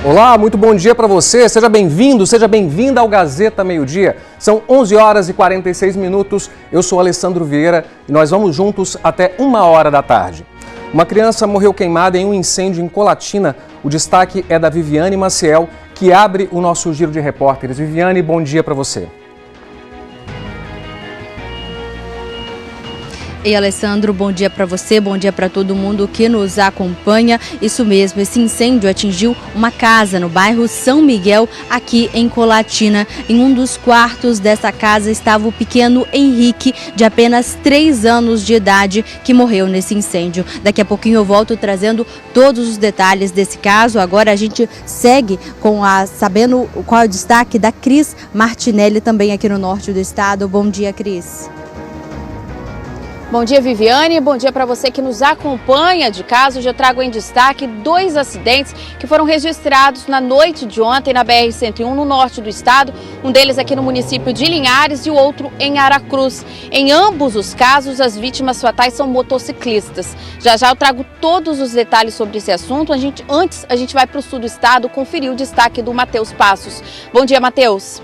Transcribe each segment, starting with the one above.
Olá, muito bom dia para você. Seja bem-vindo, seja bem-vinda ao Gazeta Meio-Dia. São 11 horas e 46 minutos. Eu sou Alessandro Vieira e nós vamos juntos até 1h da tarde. Uma criança morreu queimada em um incêndio em Colatina. O destaque é da Viviane Maciel, que abre o nosso giro de repórteres. Viviane, bom dia para você. Ei, Alessandro, bom dia para você, bom dia para todo mundo que nos acompanha. Isso mesmo, esse incêndio atingiu uma casa no bairro São Miguel, aqui em Colatina. Em um dos quartos dessa casa estava o pequeno Henrique, de apenas 3 anos de idade, que morreu nesse incêndio. Daqui a pouquinho eu volto trazendo todos os detalhes desse caso. Agora a gente segue sabendo qual é o destaque da Cris Martinelli, também aqui no norte do estado. Bom dia, Cris. Bom dia, Viviane. Bom dia para você que nos acompanha de casa. Hoje eu trago em destaque 2 acidentes que foram registrados na noite de ontem na BR-101, no norte do estado. Um deles aqui no município de Linhares e o outro em Aracruz. Em ambos os casos, as vítimas fatais são motociclistas. Já já eu trago todos os detalhes sobre esse assunto. Antes, a gente vai para o sul do estado conferir o destaque do Matheus Passos. Bom dia, Matheus.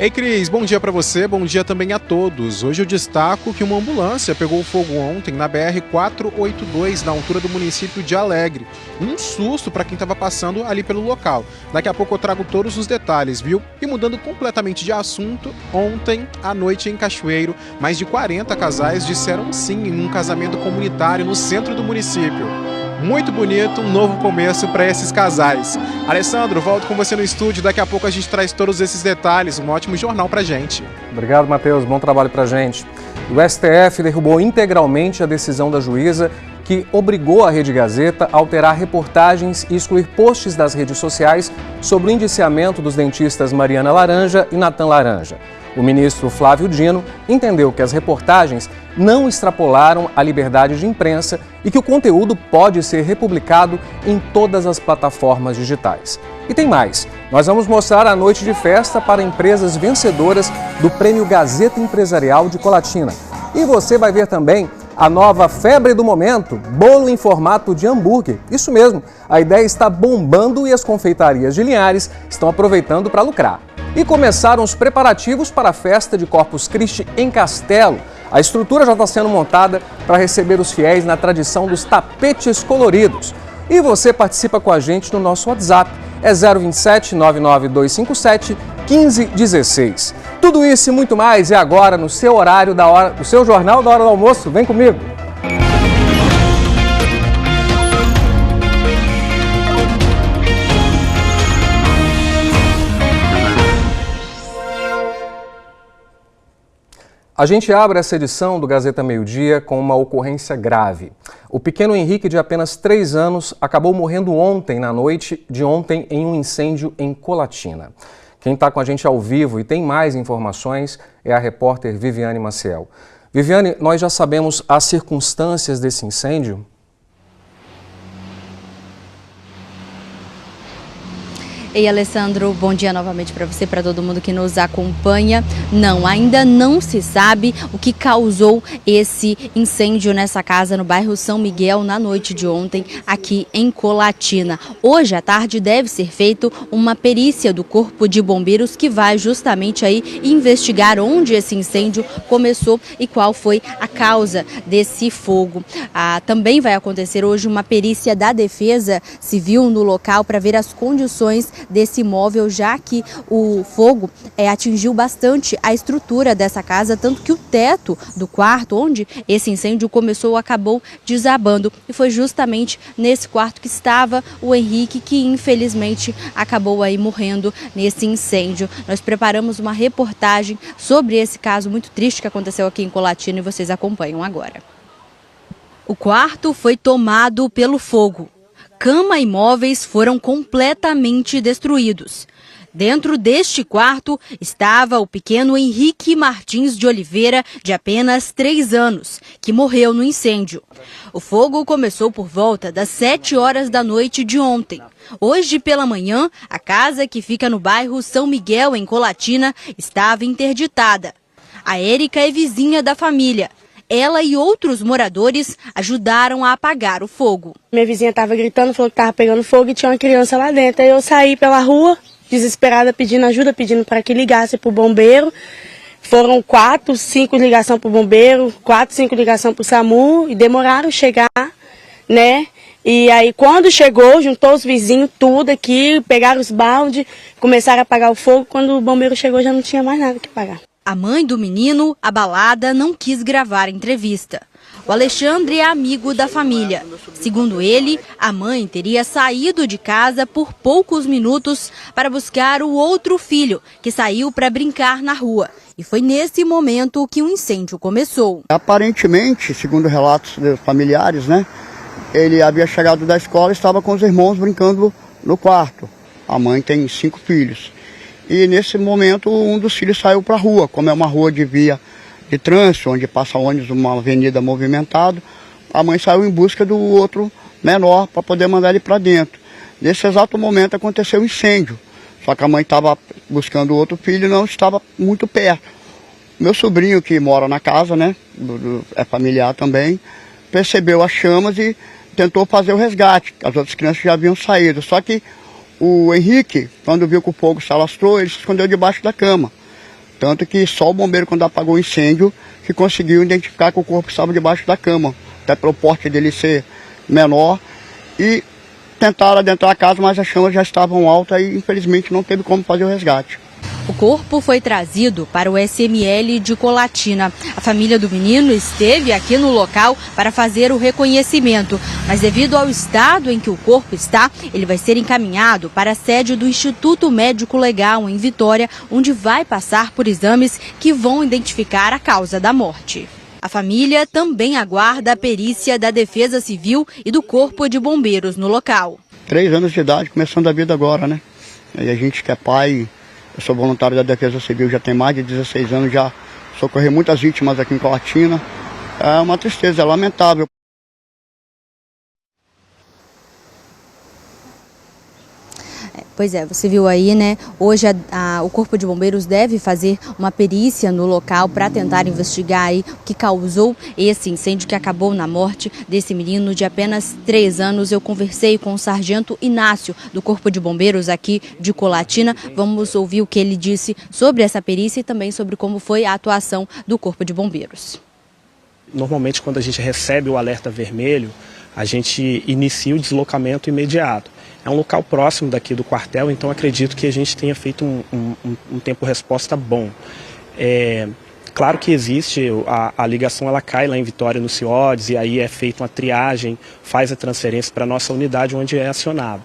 Ei, Cris, bom dia para você, bom dia também a todos. Hoje eu destaco que uma ambulância pegou fogo ontem na BR-482, na altura do município de Alegre. Um susto para quem estava passando ali pelo local. Daqui a pouco eu trago todos os detalhes, viu? E mudando completamente de assunto, ontem à noite em Cachoeiro, mais de 40 casais disseram sim em um casamento comunitário no centro do município. Muito bonito, um novo começo para esses casais. Alessandro, volto com você no estúdio. Daqui a pouco a gente traz todos esses detalhes. Um ótimo jornal pra gente. Obrigado, Matheus. Bom trabalho pra gente. O STF derrubou integralmente a decisão da juíza que obrigou a Rede Gazeta a alterar reportagens e excluir posts das redes sociais sobre o indiciamento dos dentistas Mariana Laranja e Natan Laranja. O ministro Flávio Dino entendeu que as reportagens não extrapolaram a liberdade de imprensa e que o conteúdo pode ser republicado em todas as plataformas digitais. E tem mais, nós vamos mostrar a noite de festa para empresas vencedoras do Prêmio Gazeta Empresarial de Colatina. E você vai ver também a nova febre do momento, bolo em formato de hambúrguer. Isso mesmo, a ideia está bombando e as confeitarias de Linhares estão aproveitando para lucrar. E começaram os preparativos para a festa de Corpus Christi em Castelo. A estrutura já está sendo montada para receber os fiéis na tradição dos tapetes coloridos. E você participa com a gente no nosso WhatsApp, é 027 99257 1516. Tudo isso e muito mais é agora no seu horário da hora, o seu jornal da hora do almoço. Vem comigo. A gente abre essa edição do Gazeta Meio-Dia com uma ocorrência grave. O pequeno Henrique, de apenas 3 anos, acabou morrendo ontem, na noite de ontem, em um incêndio em Colatina. Quem está com a gente ao vivo e tem mais informações é a repórter Viviane Maciel. Viviane, nós já sabemos as circunstâncias desse incêndio? Ei, Alessandro, bom dia novamente para você, para todo mundo que nos acompanha. Não, ainda não se sabe o que causou esse incêndio nessa casa no bairro São Miguel na noite de ontem, aqui em Colatina. Hoje à tarde deve ser feita uma perícia do Corpo de Bombeiros que vai justamente aí investigar onde esse incêndio começou e qual foi a causa desse fogo. Também vai acontecer hoje uma perícia da Defesa Civil no local para ver as condições desse imóvel, já que o fogo atingiu bastante a estrutura dessa casa, tanto que o teto do quarto onde esse incêndio começou acabou desabando. E foi justamente nesse quarto que estava o Henrique, que infelizmente acabou aí morrendo nesse incêndio. Nós preparamos uma reportagem sobre esse caso muito triste que aconteceu aqui em Colatina e vocês acompanham agora. O quarto foi tomado pelo fogo. Cama e móveis foram completamente destruídos. Dentro deste quarto estava o pequeno Henrique Martins de Oliveira, de apenas 3 anos, que morreu no incêndio. O fogo começou por volta das 7 horas da noite de ontem. Hoje pela manhã, a casa que fica no bairro São Miguel, em Colatina, estava interditada. A Érica é vizinha da família. ela e outros moradores ajudaram a apagar o fogo. Minha vizinha estava gritando, falou que estava pegando fogo e tinha uma criança lá dentro. Aí eu saí pela rua, desesperada, pedindo ajuda, pedindo para que ligasse para o bombeiro. Foram 4, 5 ligações para o bombeiro, 4, 5 ligações para o SAMU e demoraram a chegar, né? E aí quando chegou, juntou os vizinhos tudo aqui, pegaram os baldes, começaram a apagar o fogo. Quando o bombeiro chegou já não tinha mais nada que apagar. A mãe do menino, abalada, não quis gravar a entrevista. O Alexandre é amigo da família. Segundo ele, a mãe teria saído de casa por poucos minutos para buscar o outro filho, que saiu para brincar na rua. E foi nesse momento que o incêndio começou. Aparentemente, segundo relatos dos familiares, né, ele havia chegado da escola e estava com os irmãos brincando no quarto. A mãe tem 5 filhos. E nesse momento um dos filhos saiu para a rua, como é uma rua de via de trânsito, onde passa ônibus, uma avenida movimentada. A mãe saiu em busca do outro menor para poder mandar ele para dentro. Nesse exato momento aconteceu um incêndio, só que a mãe estava buscando o outro filho e não estava muito perto. Meu sobrinho, que mora na casa, né, é familiar também, percebeu as chamas e tentou fazer o resgate. As outras crianças já haviam saído, só que o Henrique, quando viu que o fogo se alastrou, ele se escondeu debaixo da cama. Tanto que só o bombeiro, quando apagou o incêndio, que conseguiu identificar que o corpo estava debaixo da cama. Até pelo porte dele ser menor. E tentaram adentrar a casa, mas as chamas já estavam altas e infelizmente não teve como fazer o resgate. O corpo foi trazido para o SML de Colatina. A família do menino esteve aqui no local para fazer o reconhecimento, mas devido ao estado em que o corpo está, ele vai ser encaminhado para a sede do Instituto Médico Legal em Vitória, onde vai passar por exames que vão identificar a causa da morte. A família também aguarda a perícia da Defesa Civil e do Corpo de Bombeiros no local. 3 anos de idade, começando a vida agora, né? E a gente que é pai... Eu sou voluntário da Defesa Civil, já tem mais de 16 anos, já socorri muitas vítimas aqui em Colatina. É uma tristeza, é lamentável. Pois é, você viu aí, né? Hoje o Corpo de Bombeiros deve fazer uma perícia no local para tentar investigar aí o que causou esse incêndio que acabou na morte desse menino de apenas 3 anos. Eu conversei com o Sargento Inácio do Corpo de Bombeiros aqui de Colatina. Vamos ouvir o que ele disse sobre essa perícia e também sobre como foi a atuação do Corpo de Bombeiros. Normalmente, quando a gente recebe o alerta vermelho, a gente inicia o deslocamento imediato. É um local próximo daqui do quartel, então acredito que a gente tenha feito um tempo-resposta bom. Claro que existe, a ligação ela cai lá em Vitória no CIODES e aí é feita uma triagem, faz a transferência para a nossa unidade onde é acionado.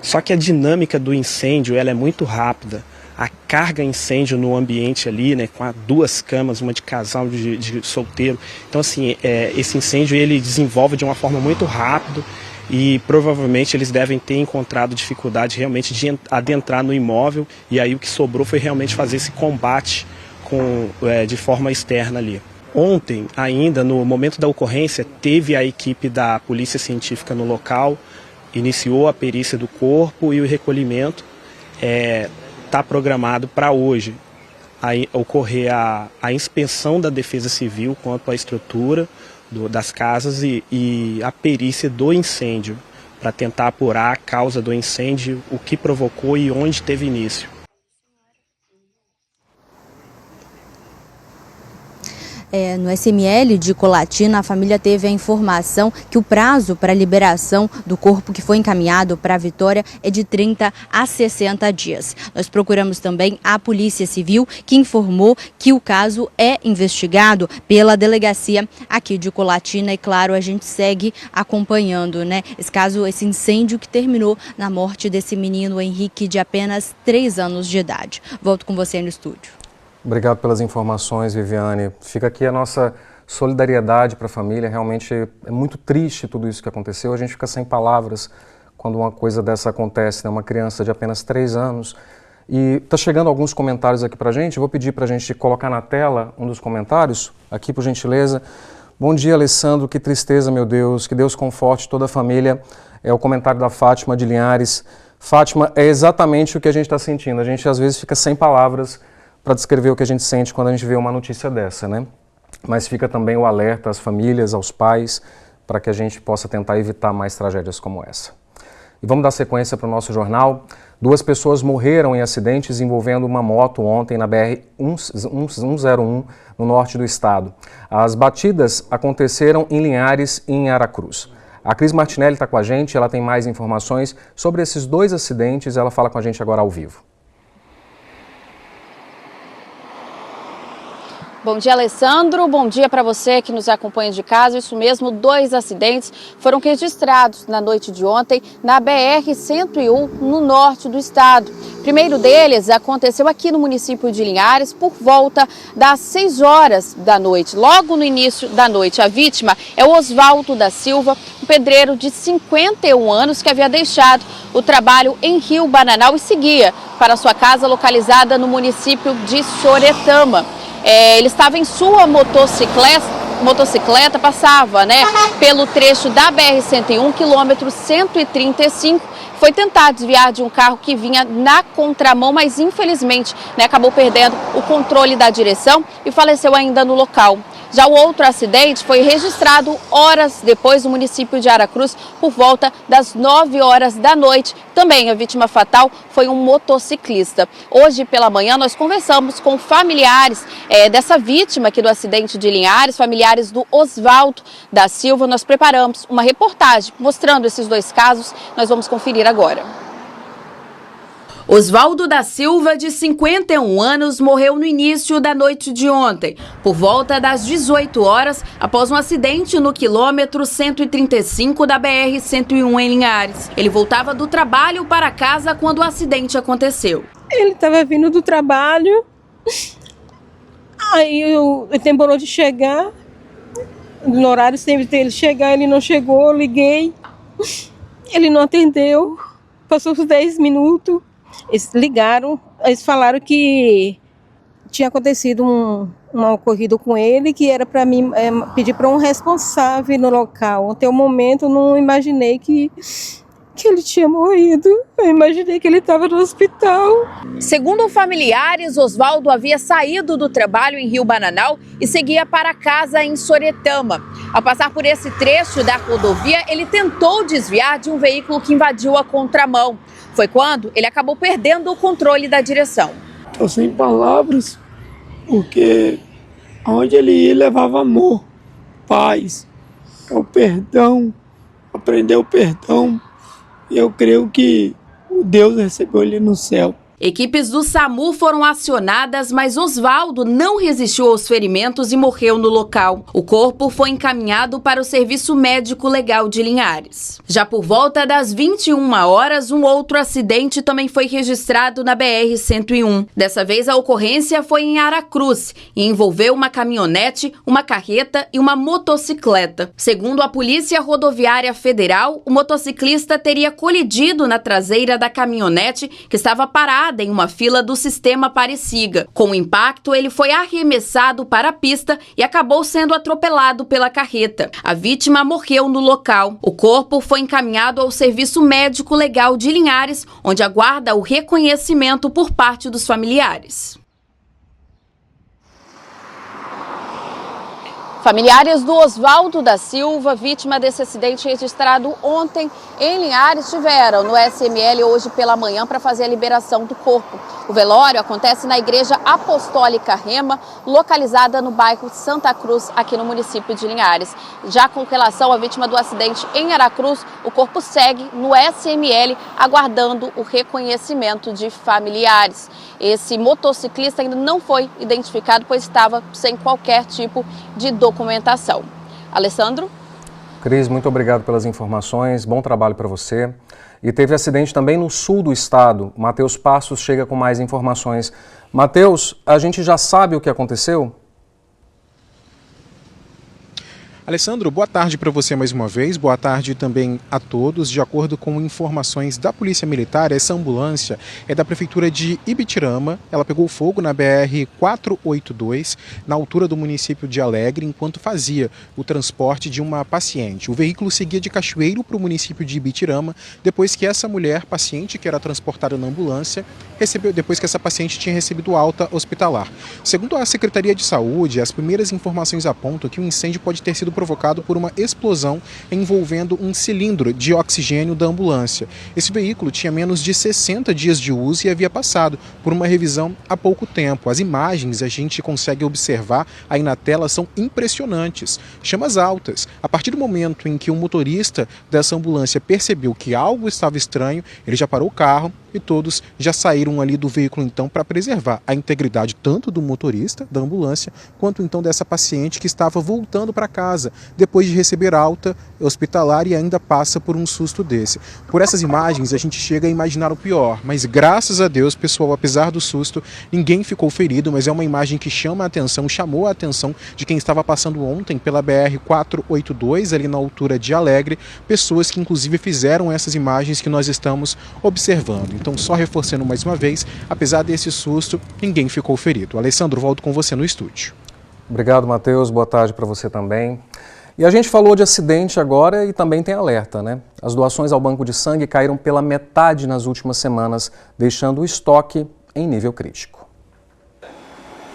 Só que a dinâmica do incêndio ela é muito rápida. A carga incêndio no ambiente ali, né, com 2 camas, uma de casal, de solteiro. Então assim, esse incêndio ele desenvolve de uma forma muito rápida. E provavelmente eles devem ter encontrado dificuldade realmente de adentrar no imóvel e aí o que sobrou foi realmente fazer esse combate de forma externa ali. Ontem, ainda no momento da ocorrência, teve a equipe da Polícia Científica no local, iniciou a perícia do corpo e o recolhimento está programado para hoje ocorrer a inspeção da Defesa Civil quanto à estrutura das casas e a perícia do incêndio, para tentar apurar a causa do incêndio, o que provocou e onde teve início. No SML de Colatina, a família teve a informação que o prazo para a liberação do corpo que foi encaminhado para a Vitória é de 30 a 60 dias. Nós procuramos também a Polícia Civil, que informou que o caso é investigado pela delegacia aqui de Colatina e, claro, a gente segue acompanhando, né, esse caso, esse incêndio que terminou na morte desse menino Henrique de apenas 3 anos de idade. Volto com você no estúdio. Obrigado pelas informações, Viviane. Fica aqui a nossa solidariedade para a família. Realmente é muito triste tudo isso que aconteceu. A gente fica sem palavras quando uma coisa dessa acontece, né? Uma criança de apenas 3 anos. E está chegando alguns comentários aqui para a gente. Vou pedir para a gente colocar na tela um dos comentários, aqui por gentileza. Bom dia, Alessandro. Que tristeza, meu Deus. Que Deus conforte toda a família. É o comentário da Fátima de Linhares. Fátima, é exatamente o que a gente está sentindo. A gente às vezes fica sem palavras para descrever o que a gente sente quando a gente vê uma notícia dessa, né? mas fica também o alerta às famílias, aos pais, para que a gente possa tentar evitar mais tragédias como essa. E vamos dar sequência para o nosso jornal. 2 pessoas morreram em acidentes envolvendo uma moto ontem na BR-101, no norte do estado. As batidas aconteceram em Linhares e em Aracruz. A Cris Martinelli está com a gente, ela tem mais informações sobre esses 2 acidentes, ela fala com a gente agora ao vivo. Bom dia, Alessandro. Bom dia para você que nos acompanha de casa. Isso mesmo, 2 acidentes foram registrados na noite de ontem na BR-101, no norte do estado. O primeiro deles aconteceu aqui no município de Linhares por volta das 6 horas da noite, logo no início da noite. A vítima é o Osvaldo da Silva, um pedreiro de 51 anos que havia deixado o trabalho em Rio Bananal e seguia para sua casa localizada no município de Soretama. Ele estava em sua motocicleta, passava pelo trecho da BR-101, quilômetro 135, foi tentar desviar de um carro que vinha na contramão, mas infelizmente acabou perdendo o controle da direção e faleceu ainda no local. Já o outro acidente foi registrado horas depois no município de Aracruz, por volta das 9 horas da noite. Também a vítima fatal foi um motociclista. Hoje pela manhã nós conversamos com familiares dessa vítima aqui do acidente de Linhares, familiares do Osvaldo da Silva. Nós preparamos uma reportagem mostrando esses 2 casos. Nós vamos conferir agora. Osvaldo da Silva, de 51 anos, morreu no início da noite de ontem, por volta das 18 horas, após um acidente no quilômetro 135 da BR-101 em Linhares. Ele voltava do trabalho para casa quando o acidente aconteceu. Ele estava vindo do trabalho, aí ele demorou de chegar, no horário sempre dele chegar, ele não chegou, eu liguei, ele não atendeu, passou uns 10 minutos. Eles ligaram, eles falaram que tinha acontecido um ocorrido com ele, que era para mim pedir para um responsável no local. Até o momento eu não imaginei que ele tinha morrido, eu imaginei que ele estava no hospital. Segundo familiares, Osvaldo havia saído do trabalho em Rio Bananal e seguia para casa em Soretama. Ao passar por esse trecho da rodovia, ele tentou desviar de um veículo que invadiu a contramão. Foi quando ele acabou perdendo o controle da direção. Estou sem palavras, porque onde ele ia levava amor, paz, o perdão, aprender o perdão. E eu creio que Deus recebeu ele no céu. Equipes do SAMU foram acionadas, mas Osvaldo não resistiu aos ferimentos e morreu no local. O corpo foi encaminhado para o Serviço Médico Legal de Linhares. Já por volta das 21 horas, um outro acidente também foi registrado na BR-101. Dessa vez, a ocorrência foi em Aracruz e envolveu uma caminhonete, uma carreta e uma motocicleta. Segundo a Polícia Rodoviária Federal, o motociclista teria colidido na traseira da caminhonete que estava parada em uma fila do sistema Parecsiga. Com o impacto, ele foi arremessado para a pista e acabou sendo atropelado pela carreta. A vítima morreu no local. O corpo foi encaminhado ao Serviço Médico Legal de Linhares, onde aguarda o reconhecimento por parte dos familiares. Familiares do Osvaldo da Silva, vítima desse acidente registrado ontem em Linhares, estiveram no SML hoje pela manhã para fazer a liberação do corpo. O velório acontece na Igreja Apostólica Rema, localizada no bairro Santa Cruz, aqui no município de Linhares. Já com relação à vítima do acidente em Aracruz, o corpo segue no SML, aguardando o reconhecimento de familiares. Esse motociclista ainda não foi identificado, pois estava sem qualquer tipo de documentação. Alessandro? Cris, muito obrigado pelas informações, bom trabalho para você. E teve acidente também no sul do estado. Matheus Passos chega com mais informações. Matheus, a gente já sabe o que aconteceu? Alessandro, boa tarde para você mais uma vez, boa tarde também a todos. De acordo com informações da Polícia Militar, essa ambulância é da Prefeitura de Ibitirama. Ela pegou fogo na BR-482, na altura do município de Alegre, enquanto fazia o transporte de uma paciente. O veículo seguia de Cachoeiro para o município de Ibitirama, depois que essa mulher, paciente que era transportada na ambulância, depois que essa paciente tinha recebido alta hospitalar. Segundo a Secretaria de Saúde, as primeiras informações apontam que o incêndio pode ter sido provocado por uma explosão envolvendo um cilindro de oxigênio da ambulância. Esse veículo tinha menos de 60 dias de uso e havia passado por uma revisão há pouco tempo. As imagens a gente consegue observar aí na tela são impressionantes. Chamas altas. A partir do momento em que o motorista dessa ambulância percebeu que algo estava estranho, ele já parou o carro e todos já saíram ali do veículo então para preservar a integridade tanto do motorista da ambulância quanto então dessa paciente que estava voltando para casa depois de receber alta hospitalar e ainda passa por um susto desse. Por essas imagens a gente chega a imaginar o pior, mas graças a Deus, pessoal, apesar do susto, ninguém ficou ferido, mas é uma imagem que chama a atenção, chamou a atenção de quem estava passando ontem pela BR-482 ali na altura de Alegre, pessoas que inclusive fizeram essas imagens que nós estamos observando. Então, só reforçando mais uma vez, apesar desse susto, ninguém ficou ferido. Alessandro, volto com você no estúdio. Obrigado, Matheus. Boa tarde para você também. E a gente falou de acidente agora e também tem alerta, né? As doações ao banco de sangue caíram pela metade nas últimas semanas, deixando o estoque em nível crítico.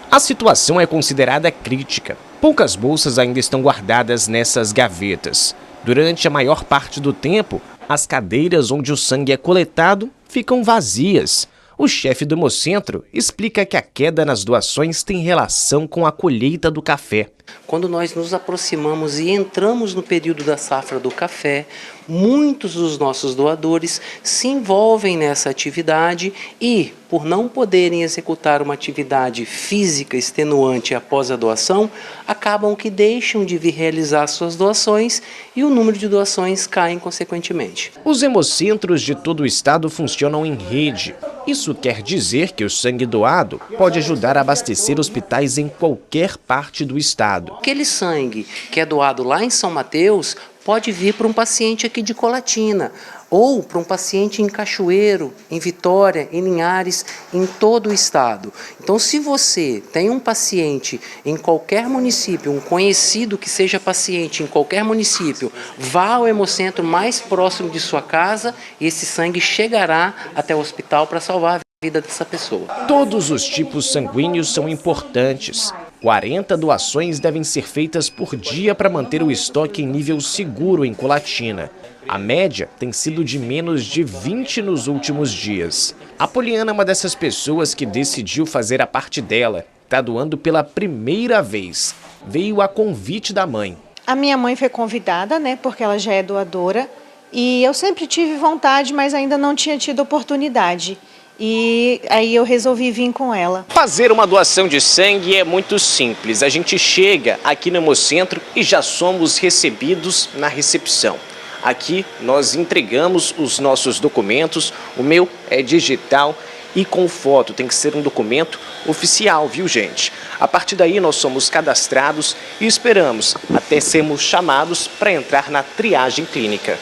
A situação é considerada crítica. Poucas bolsas ainda estão guardadas nessas gavetas. Durante a maior parte do tempo, as cadeiras onde o sangue é coletado ficam vazias. O chefe do Hemocentro explica que a queda nas doações tem relação com a colheita do café. Quando nós nos aproximamos e entramos no período da safra do café, muitos dos nossos doadores se envolvem nessa atividade e, por não poderem executar uma atividade física extenuante após a doação, acabam que deixam de vir realizar suas doações e o número de doações cai consequentemente. Os hemocentros de todo o estado funcionam em rede. Isso quer dizer que o sangue doado pode ajudar a abastecer hospitais em qualquer parte do estado. Aquele sangue que é doado lá em São Mateus pode vir para um paciente aqui de Colatina, ou para um paciente em Cachoeiro, em Vitória, em Linhares, em todo o estado. Então, se você tem um paciente em qualquer município, um conhecido que seja paciente em qualquer município, vá ao hemocentro mais próximo de sua casa e esse sangue chegará até o hospital para salvar a vida dessa pessoa. Todos os tipos sanguíneos são importantes. 40 doações devem ser feitas por dia para manter o estoque em nível seguro em Colatina. A média tem sido de menos de 20 nos últimos dias. A Poliana é uma dessas pessoas que decidiu fazer a parte dela. Está doando pela primeira vez. Veio a convite da mãe. A minha mãe foi convidada, né, porque ela já é doadora. E eu sempre tive vontade, mas ainda não tinha tido oportunidade. E aí eu resolvi vir com ela. Fazer uma doação de sangue é muito simples. A gente chega aqui no Hemocentro e já somos recebidos na recepção. Aqui nós entregamos os nossos documentos, o meu é digital e com foto, tem que ser um documento oficial, viu gente? A partir daí nós somos cadastrados e esperamos até sermos chamados para entrar na triagem clínica.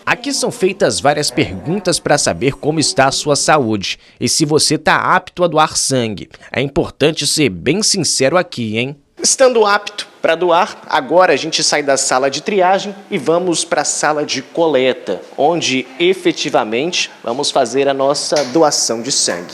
Aqui são feitas várias perguntas para saber como está a sua saúde e se você está apto a doar sangue. É importante ser bem sincero aqui, hein? Estando apto para doar, agora a gente sai da sala de triagem e vamos para a sala de coleta, onde efetivamente vamos fazer a nossa doação de sangue.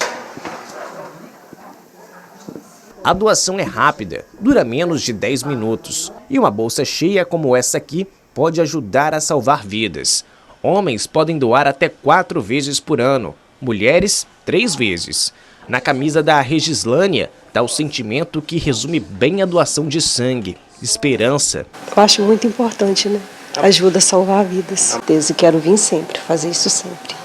A doação é rápida, dura menos de 10 minutos e uma bolsa cheia como essa aqui pode ajudar a salvar vidas. Homens podem doar até 4 vezes por ano, mulheres 3 vezes. Na camisa da Regislânia está o sentimento que resume bem a doação de sangue, esperança. Eu acho muito importante, né? Ajuda a salvar vidas. Eu quero vir sempre, fazer isso sempre.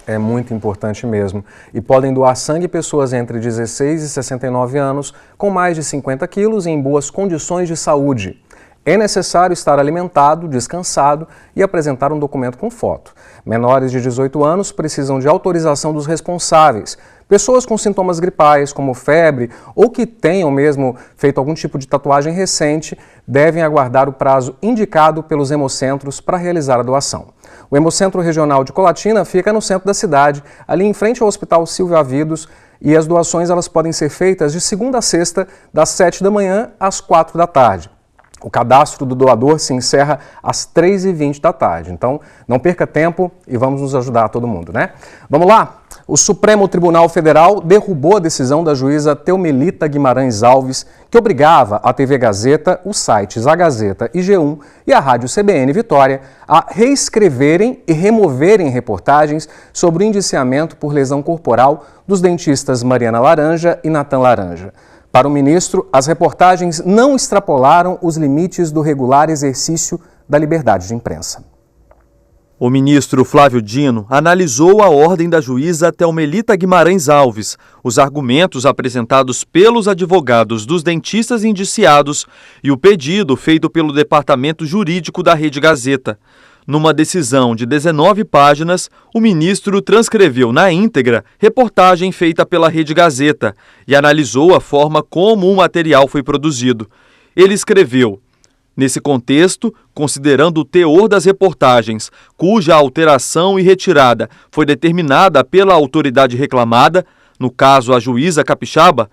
É muito importante mesmo. E podem doar sangue pessoas entre 16 e 69 anos, com mais de 50 quilos e em boas condições de saúde. É necessário estar alimentado, descansado e apresentar um documento com foto. Menores de 18 anos precisam de autorização dos responsáveis. Pessoas com sintomas gripais, como febre, ou que tenham mesmo feito algum tipo de tatuagem recente, devem aguardar o prazo indicado pelos hemocentros para realizar a doação. O Hemocentro Regional de Colatina fica no centro da cidade, ali em frente ao Hospital Silvio Avidos, e as doações elas podem ser feitas de segunda a sexta, das 7 da manhã às 4 da tarde. O cadastro do doador se encerra às 3h20 da tarde. Então, não perca tempo e vamos nos ajudar todo mundo, né? Vamos lá? O Supremo Tribunal Federal derrubou a decisão da juíza Teumelita Guimarães Alves, que obrigava a TV Gazeta, os sites A Gazeta e G1 e a Rádio CBN Vitória a reescreverem e removerem reportagens sobre o indiciamento por lesão corporal dos dentistas Mariana Laranja e Natan Laranja. Para o ministro, as reportagens não extrapolaram os limites do regular exercício da liberdade de imprensa. O ministro Flávio Dino analisou a ordem da juíza Teumelita Guimarães Alves, os argumentos apresentados pelos advogados dos dentistas indiciados e o pedido feito pelo Departamento Jurídico da Rede Gazeta. Numa decisão de 19 páginas, o ministro transcreveu na íntegra reportagem feita pela Rede Gazeta e analisou a forma como o material foi produzido. Ele escreveu: nesse contexto, considerando o teor das reportagens, cuja alteração e retirada foi determinada pela autoridade reclamada, no caso a juíza capixaba,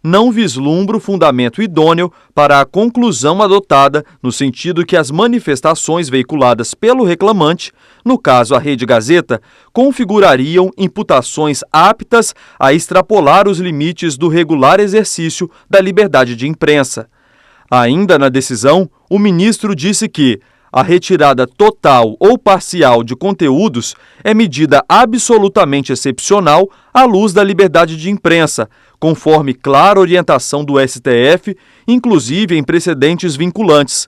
não vislumbro fundamento idôneo para a conclusão adotada no sentido que as manifestações veiculadas pelo reclamante, no caso a Rede Gazeta, configurariam imputações aptas a extrapolar os limites do regular exercício da liberdade de imprensa. Ainda na decisão, o ministro disse que a retirada total ou parcial de conteúdos é medida absolutamente excepcional à luz da liberdade de imprensa, conforme clara orientação do STF, inclusive em precedentes vinculantes.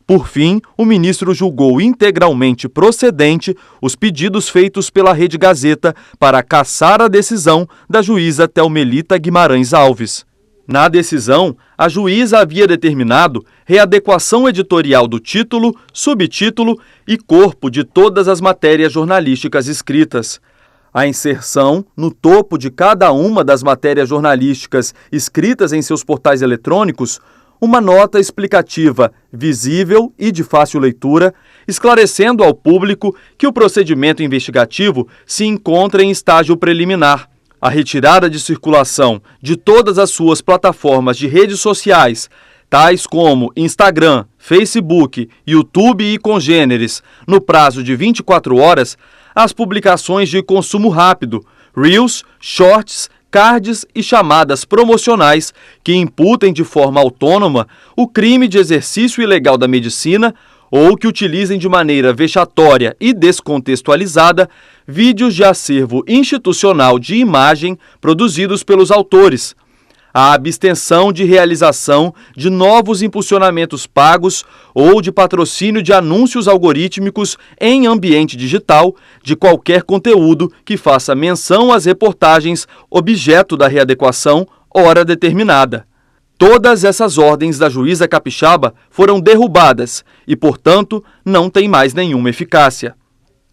Por fim, o ministro julgou integralmente procedente os pedidos feitos pela Rede Gazeta para cassar a decisão da juíza Teumelita Guimarães Alves. Na decisão, a juíza havia determinado readequação editorial do título, subtítulo e corpo de todas as matérias jornalísticas escritas. A inserção, no topo de cada uma das matérias jornalísticas escritas em seus portais eletrônicos, uma nota explicativa visível e de fácil leitura, esclarecendo ao público que o procedimento investigativo se encontra em estágio preliminar. A retirada de circulação de todas as suas plataformas de redes sociais, tais como Instagram, Facebook, YouTube e congêneres, no prazo de 24 horas, as publicações de consumo rápido, Reels, Shorts, cards e chamadas promocionais que imputem de forma autônoma o crime de exercício ilegal da medicina ou que utilizem de maneira vexatória e descontextualizada vídeos de acervo institucional de imagem produzidos pelos autores, a abstenção de realização de novos impulsionamentos pagos ou de patrocínio de anúncios algorítmicos em ambiente digital de qualquer conteúdo que faça menção às reportagens objeto da readequação, hora determinada. Todas essas ordens da juíza capixaba foram derrubadas e, portanto, não têm mais nenhuma eficácia.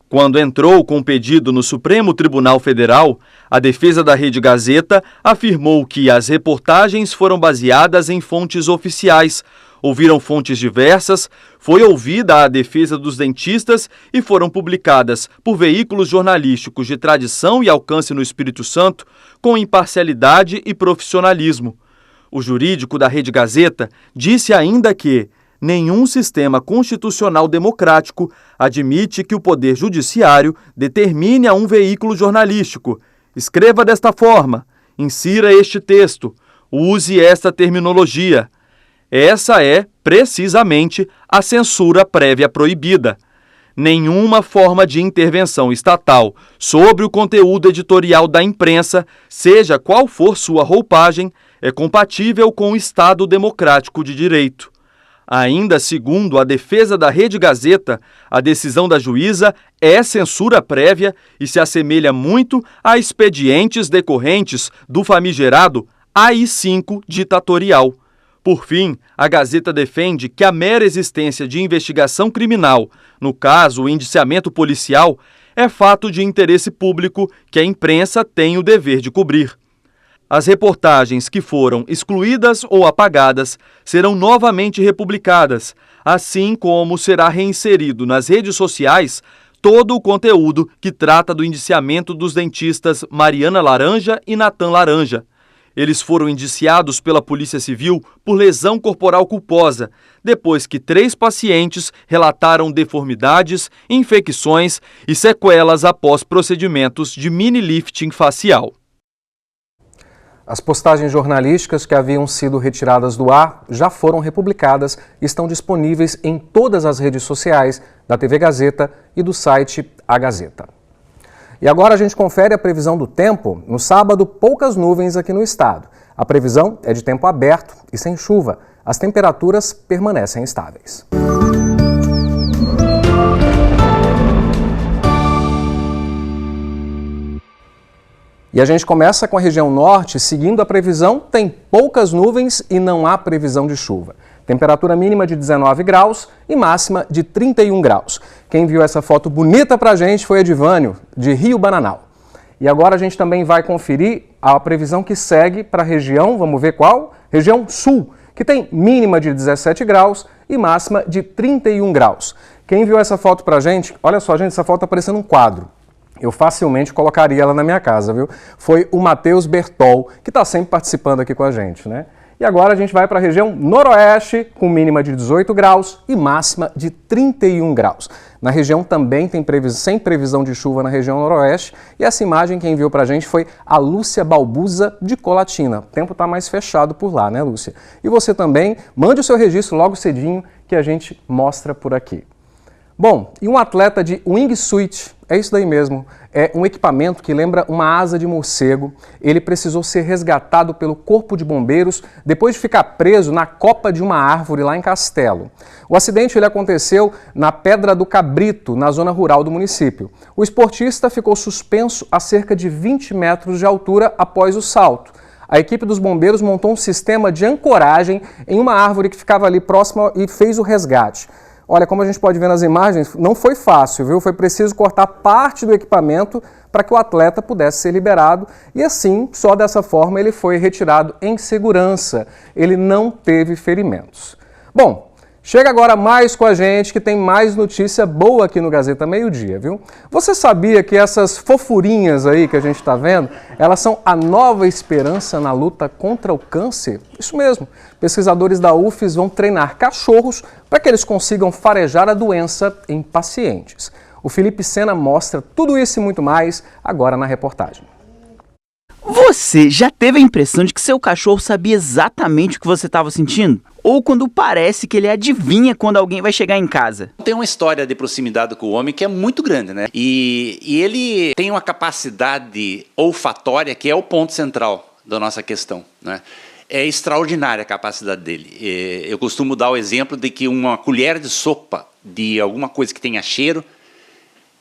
Quando entrou com o pedido no Supremo Tribunal Federal, a defesa da Rede Gazeta afirmou que as reportagens foram baseadas em fontes oficiais, ouviram fontes diversas, foi ouvida a defesa dos dentistas e foram publicadas por veículos jornalísticos de tradição e alcance no Espírito Santo com imparcialidade e profissionalismo. O jurídico da Rede Gazeta disse ainda que nenhum sistema constitucional democrático admite que o Poder Judiciário determine a um veículo jornalístico: escreva desta forma, insira este texto, use esta terminologia. Essa é, precisamente, a censura prévia proibida. Nenhuma forma de intervenção estatal sobre o conteúdo editorial da imprensa, seja qual for sua roupagem, é compatível com o Estado democrático de direito. Ainda segundo a defesa da Rede Gazeta, a decisão da juíza é censura prévia e se assemelha muito a expedientes decorrentes do famigerado AI-5 ditatorial. Por fim, a Gazeta defende que a mera existência de investigação criminal, no caso o indiciamento policial, é fato de interesse público que a imprensa tem o dever de cobrir. As reportagens que foram excluídas ou apagadas serão novamente republicadas, assim como será reinserido nas redes sociais todo o conteúdo que trata do indiciamento dos dentistas Mariana Laranja e Natan Laranja. Eles foram indiciados pela Polícia Civil por lesão corporal culposa, depois que 3 pacientes relataram deformidades, infecções e sequelas após procedimentos de mini-lifting facial. As postagens jornalísticas que haviam sido retiradas do ar já foram republicadas e estão disponíveis em todas as redes sociais da TV Gazeta e do site A Gazeta. E agora a gente confere a previsão do tempo. No sábado, poucas nuvens aqui no estado. A previsão é de tempo aberto e sem chuva. As temperaturas permanecem estáveis. E a gente começa com a região norte. Seguindo a previsão, tem poucas nuvens e não há previsão de chuva. Temperatura mínima de 19 graus e máxima de 31 graus. Quem viu essa foto bonita pra gente foi Edivânio, de Rio Bananal. E agora a gente também vai conferir a previsão que segue para a região, vamos ver qual? Região sul, que tem mínima de 17 graus e máxima de 31 graus. Quem viu essa foto pra gente, olha só, gente, essa foto tá parecendo um quadro. Eu facilmente colocaria ela na minha casa, viu? Foi o Matheus Bertol, que está sempre participando aqui com a gente, né? E agora a gente vai para a região noroeste, com mínima de 18 graus e máxima de 31 graus. Na região também tem sem previsão de chuva na região noroeste. E essa imagem quem enviou para a gente foi a Lúcia Balbuza, de Colatina. O tempo está mais fechado por lá, né, Lúcia? E você também, mande o seu registro logo cedinho que a gente mostra por aqui. Bom, e um atleta de wingsuit, é isso daí mesmo, é um equipamento que lembra uma asa de morcego. Ele precisou ser resgatado pelo Corpo de Bombeiros depois de ficar preso na copa de uma árvore lá em Castelo. O acidente aconteceu na Pedra do Cabrito, na zona rural do município. O esportista ficou suspenso a cerca de 20 metros de altura após o salto. A equipe dos bombeiros montou um sistema de ancoragem em uma árvore que ficava ali próxima e fez o resgate. Olha, como a gente pode ver nas imagens, não foi fácil, viu? Foi preciso cortar parte do equipamento para que o atleta pudesse ser liberado e assim, só dessa forma, ele foi retirado em segurança. Ele não teve ferimentos. Bom, chega agora mais com a gente que tem mais notícia boa aqui no Gazeta Meio-Dia, viu? Você sabia que essas fofurinhas aí que a gente está vendo, elas são a nova esperança na luta contra o câncer? Isso mesmo. Pesquisadores da UFES vão treinar cachorros para que eles consigam farejar a doença em pacientes. O Felipe Sena mostra tudo isso e muito mais agora na reportagem. Você já teve a impressão de que seu cachorro sabia exatamente o que você estava sentindo? Ou quando parece que ele adivinha quando alguém vai chegar em casa? Tem uma história de proximidade com o homem que é muito grande, né? E ele tem uma capacidade olfatória que é o ponto central da nossa questão, né? É extraordinária a capacidade dele. Eu costumo dar o exemplo de que uma colher de sopa de alguma coisa que tenha cheiro,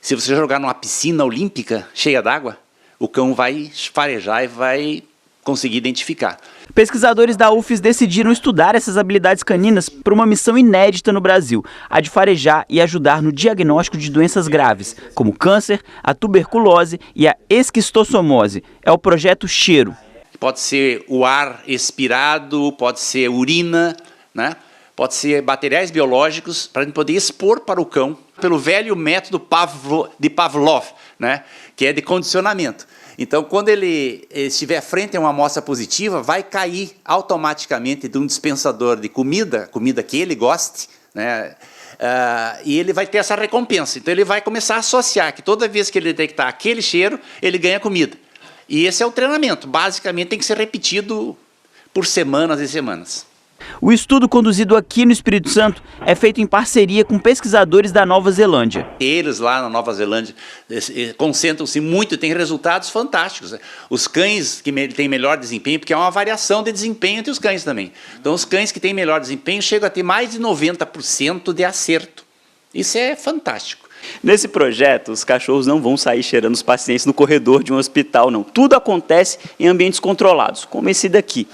se você jogar numa piscina olímpica cheia d'água, o cão vai farejar e vai conseguir identificar. Pesquisadores da UFES decidiram estudar essas habilidades caninas para uma missão inédita no Brasil, a de farejar e ajudar no diagnóstico de doenças graves, como o câncer, a tuberculose e a esquistossomose. É o projeto Cheiro. Pode ser o ar expirado, pode ser urina, né? Pode ser materiais biológicos para a gente poder expor para o cão pelo velho método de Pavlov, né? Que é de condicionamento. Então, quando ele estiver frente a uma amostra positiva, vai cair automaticamente de um dispensador de comida que ele goste, né? E ele vai ter essa recompensa. Então, ele vai começar a associar que toda vez que ele detectar aquele cheiro, ele ganha comida. E esse é o treinamento. Basicamente, tem que ser repetido por semanas e semanas. O estudo conduzido aqui no Espírito Santo é feito em parceria com pesquisadores da Nova Zelândia. Eles lá na Nova Zelândia concentram-se muito e têm resultados fantásticos. Os cães que têm melhor desempenho, porque é uma variação de desempenho entre os cães também. Então, os cães que têm melhor desempenho chegam a ter mais de 90% de acerto. Isso é fantástico. Nesse projeto, os cachorros não vão sair cheirando os pacientes no corredor de um hospital, não. Tudo acontece em ambientes controlados, como esse daqui.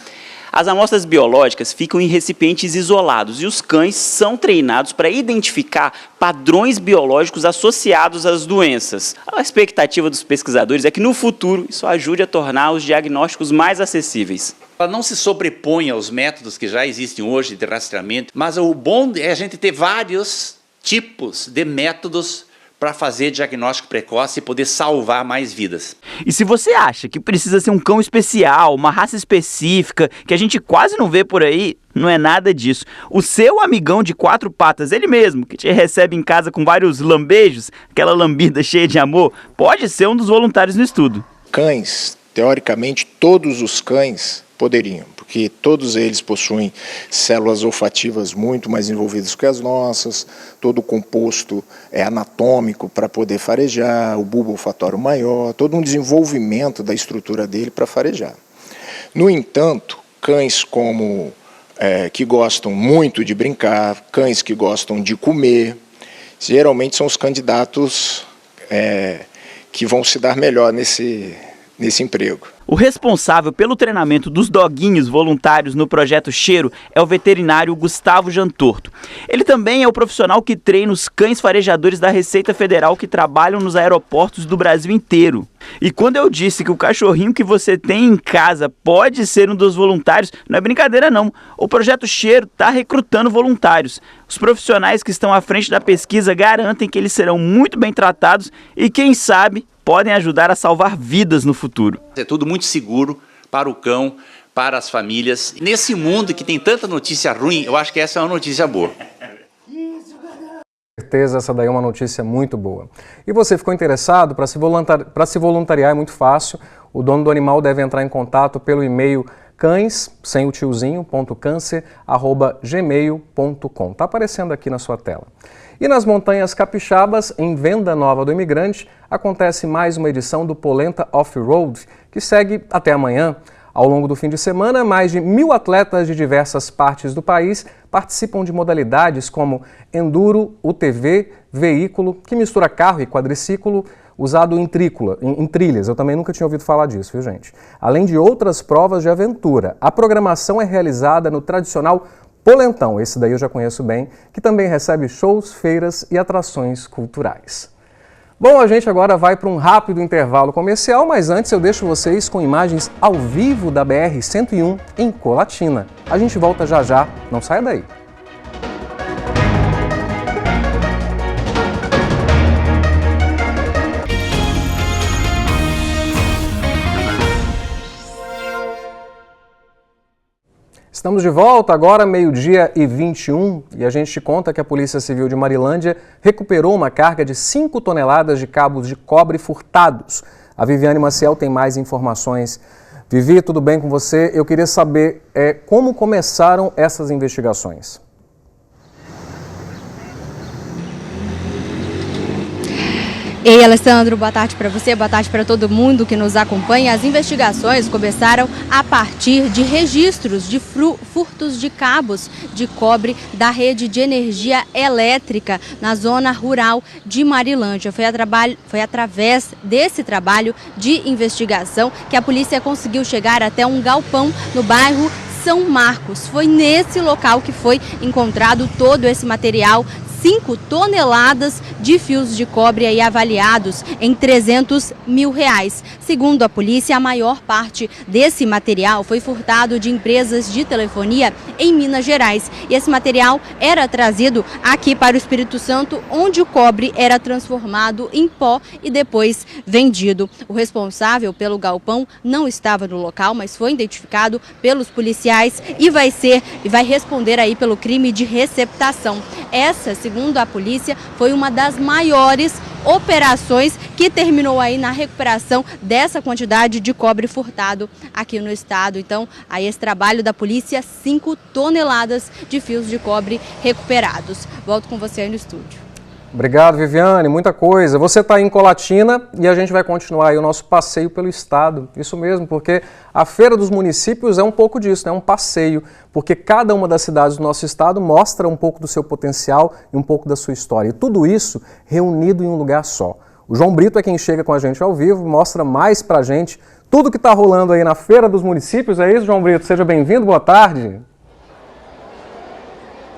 As amostras biológicas ficam em recipientes isolados e os cães são treinados para identificar padrões biológicos associados às doenças. A expectativa dos pesquisadores é que no futuro isso ajude a tornar os diagnósticos mais acessíveis. Ela não se sobrepõe aos métodos que já existem hoje de rastreamento, mas o bom é a gente ter vários tipos de métodos para fazer diagnóstico precoce e poder salvar mais vidas. E se você acha que precisa ser um cão especial, uma raça específica, que a gente quase não vê por aí, não é nada disso. O seu amigão de 4 patas, ele mesmo, que te recebe em casa com vários lambejos, aquela lambida cheia de amor, pode ser um dos voluntários no estudo. Cães, teoricamente, todos os cães poderiam, porque todos eles possuem células olfativas muito mais desenvolvidas que as nossas, todo o composto é anatômico para poder farejar, o bulbo olfatório maior, todo um desenvolvimento da estrutura dele para farejar. No entanto, cães como que gostam muito de brincar, cães que gostam de comer, geralmente são os candidatos que vão se dar melhor nesse emprego. O responsável pelo treinamento dos doguinhos voluntários no projeto Cheiro é o veterinário Gustavo Jantorto. Ele também é o profissional que treina os cães farejadores da Receita Federal que trabalham nos aeroportos do Brasil inteiro. E quando eu disse que o cachorrinho que você tem em casa pode ser um dos voluntários, não é brincadeira não. O projeto Cheiro está recrutando voluntários. Os profissionais que estão à frente da pesquisa garantem que eles serão muito bem tratados e, quem sabe, podem ajudar a salvar vidas no futuro. É tudo muito seguro para o cão, para as famílias. Nesse mundo que tem tanta notícia ruim, eu acho que essa é uma notícia boa. Com certeza, essa daí é uma notícia muito boa. E você ficou interessado? Para se voluntariar é muito fácil. O dono do animal deve entrar em contato pelo e-mail cães.cancer@gmail.com. Está aparecendo aqui na sua tela. E nas Montanhas Capixabas, em Venda Nova do Imigrante, acontece mais uma edição do Polenta Off-Road, que segue até amanhã. Ao longo do fim de semana, mais de 1000 atletas de diversas partes do país participam de modalidades como enduro, UTV, veículo, que mistura carro e quadriciclo, usado em trilhas. Eu também nunca tinha ouvido falar disso, viu, gente? Além de outras provas de aventura. A programação é realizada no tradicional Polentão, esse daí eu já conheço bem, que também recebe shows, feiras e atrações culturais. Bom, a gente agora vai para um rápido intervalo comercial, mas antes eu deixo vocês com imagens ao vivo da BR-101 em Colatina. A gente volta já já, não saia daí. Estamos de volta, agora 12h21, e a gente te conta que a Polícia Civil de Marilândia recuperou uma carga de 5 toneladas de cabos de cobre furtados. A Viviane Maciel tem mais informações. Vivi, tudo bem com você? Eu queria saber como começaram essas investigações. Ei, Alessandro, boa tarde para você, boa tarde para todo mundo que nos acompanha. As investigações começaram a partir de registros de furtos de cabos de cobre da rede de energia elétrica na zona rural de Marilândia. Foi através desse trabalho de investigação que a polícia conseguiu chegar até um galpão no bairro São Marcos. Foi nesse local que foi encontrado todo esse material, 5 toneladas de fios de cobre aí avaliados em R$300 mil. Segundo a polícia, a maior parte desse material foi furtado de empresas de telefonia em Minas Gerais. E esse material era trazido aqui para o Espírito Santo, onde o cobre era transformado em pó e depois vendido. O responsável pelo galpão não estava no local, mas foi identificado pelos policiais e vai responder aí pelo crime de receptação. Essa, segundo a polícia, foi uma das maiores operações que terminou aí na recuperação dessa quantidade de cobre furtado aqui no estado. Então, aí esse trabalho da polícia, 5 toneladas de fios de cobre recuperados. Volto com você aí no estúdio. Obrigado, Viviane, muita coisa. Você está em Colatina e a gente vai continuar aí o nosso passeio pelo estado. Isso mesmo, porque a Feira dos Municípios é um pouco disso, né? Um passeio, porque cada uma das cidades do nosso estado mostra um pouco do seu potencial e um pouco da sua história. E tudo isso reunido em um lugar só. O João Brito é quem chega com a gente ao vivo, mostra mais pra gente tudo que está rolando aí na Feira dos Municípios. É isso, João Brito? Seja bem-vindo, boa tarde.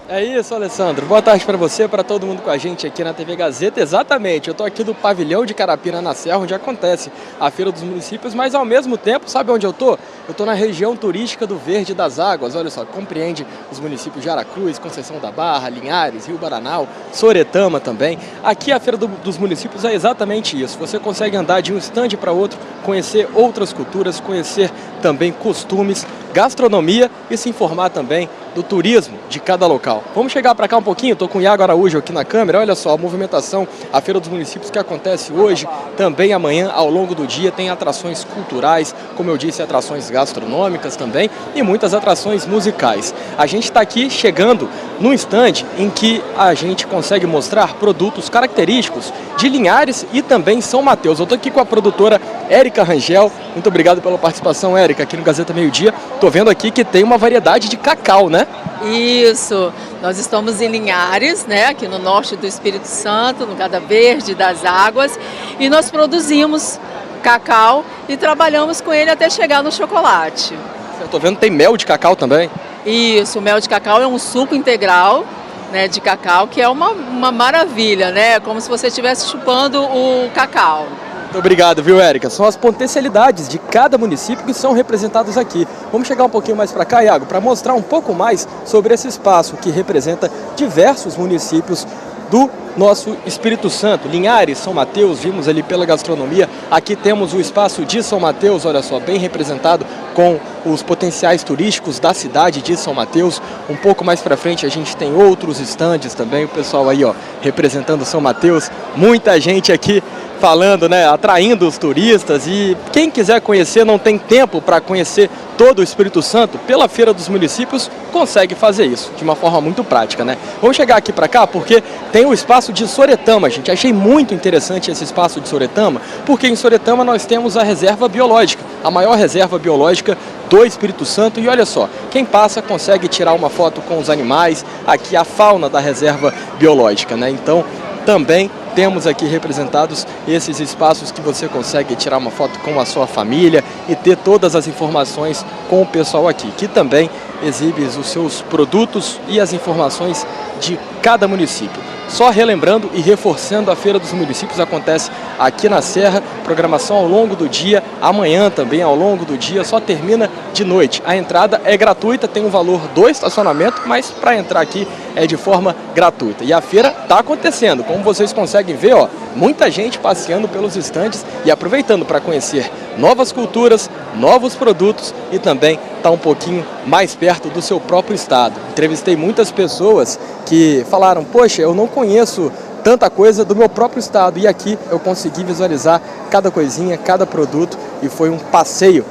É isso, Alessandro. Boa tarde para você, para todo mundo com a gente aqui na TV Gazeta. Exatamente, eu estou aqui do pavilhão de Carapina na Serra, onde acontece a Feira dos Municípios, mas ao mesmo tempo, sabe onde eu estou? Eu estou na região turística do Verde das Águas, olha só, compreende os municípios de Aracruz, Conceição da Barra, Linhares, Rio Baranal, Soretama também. Aqui a Feira dos Municípios é exatamente isso, você consegue andar de um estande para outro, conhecer outras culturas, conhecer também costumes, gastronomia e se informar também do turismo de cada local. Vamos chegar para cá um pouquinho, estou com o Iago Araújo aqui na câmera, olha só a movimentação, a Feira dos Municípios que acontece hoje, também amanhã ao longo do dia tem atrações culturais, como eu disse, atrações gastronômicas também e muitas atrações musicais. A gente está aqui chegando num estande em que a gente consegue mostrar produtos característicos de Linhares e também São Mateus. Eu estou aqui com a produtora Érica Rangel, muito obrigado pela participação, Érica, aqui no Gazeta Meio Dia. Estou vendo aqui que tem uma variedade de cacau, né? Isso, nós estamos em Linhares, né, aqui no norte do Espírito Santo, no Cada Verde das Águas, e nós produzimos cacau e trabalhamos com ele até chegar no chocolate. Eu estou vendo que tem mel de cacau também. Isso, o mel de cacau é um suco integral, né, de cacau, que é uma maravilha, né, como se você estivesse chupando o cacau. Muito obrigado, viu, Érica? São as potencialidades de cada município que são representados aqui. Vamos chegar um pouquinho mais para cá, Iago, para mostrar um pouco mais sobre esse espaço que representa diversos municípios do nosso Espírito Santo. Linhares, São Mateus, vimos ali pela gastronomia. Aqui temos o espaço de São Mateus, olha só, bem representado com os potenciais turísticos da cidade de São Mateus. Um pouco mais para frente a gente tem outros estandes também, o pessoal aí, ó, representando São Mateus. Muita gente aqui falando, né, atraindo os turistas, e quem quiser conhecer, não tem tempo para conhecer todo o Espírito Santo, pela Feira dos Municípios consegue fazer isso de uma forma muito prática, né? Vamos chegar aqui para cá porque tem o espaço de Soretama, gente. Achei muito interessante esse espaço de Soretama, porque em Soretama nós temos a reserva biológica, a maior reserva biológica do Espírito Santo, e olha só, quem passa consegue tirar uma foto com os animais, aqui a fauna da reserva biológica, né? Então, também temos aqui representados esses espaços que você consegue tirar uma foto com a sua família e ter todas as informações com o pessoal aqui, que também exibe os seus produtos e as informações de cada município. Só relembrando e reforçando, a Feira dos Municípios acontece aqui na Serra, programação ao longo do dia, amanhã também ao longo do dia, só termina de noite. A entrada é gratuita, tem um valor do estacionamento, mas para entrar aqui é de forma gratuita. E a feira está acontecendo, como vocês conseguem ver, ó, muita gente passeando pelos estandes e aproveitando para conhecer novas culturas, novos produtos e também estar um pouquinho mais perto do seu próprio estado. Entrevistei muitas pessoas que falaram, poxa, eu não conheço tanta coisa do meu próprio estado, e aqui eu consegui visualizar cada coisinha, cada produto, e foi um passeio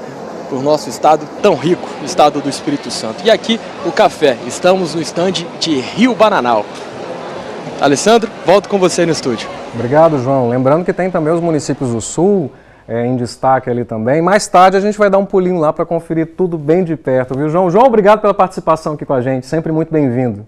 por nosso estado tão rico, o estado do Espírito Santo. E aqui o café, estamos no estande de Rio Baranal. Alessandro, volto com você no estúdio. Obrigado, João. Lembrando que tem também os municípios do Sul em destaque ali também. Mais tarde a gente vai dar um pulinho lá para conferir tudo bem de perto, viu, João? João, obrigado pela participação aqui com a gente, sempre muito bem-vindo.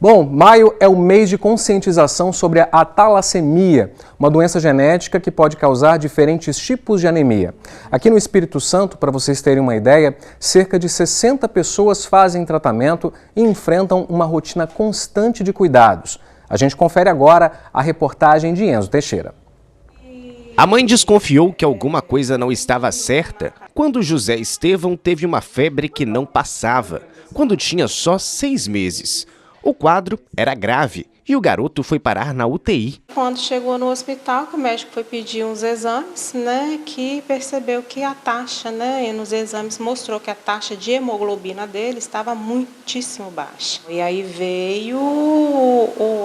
Bom, maio é o mês de conscientização sobre a talassemia, uma doença genética que pode causar diferentes tipos de anemia. Aqui no Espírito Santo, para vocês terem uma ideia, cerca de 60 pessoas fazem tratamento e enfrentam uma rotina constante de cuidados. A gente confere agora a reportagem de Enzo Teixeira. A mãe desconfiou que alguma coisa não estava certa quando José Estevão teve uma febre que não passava, quando tinha só 6 meses. O quadro era grave e o garoto foi parar na UTI. Quando chegou no hospital, o médico foi pedir uns exames, né, que percebeu que a taxa, né, nos exames mostrou que a taxa de hemoglobina dele estava muitíssimo baixa. E aí veio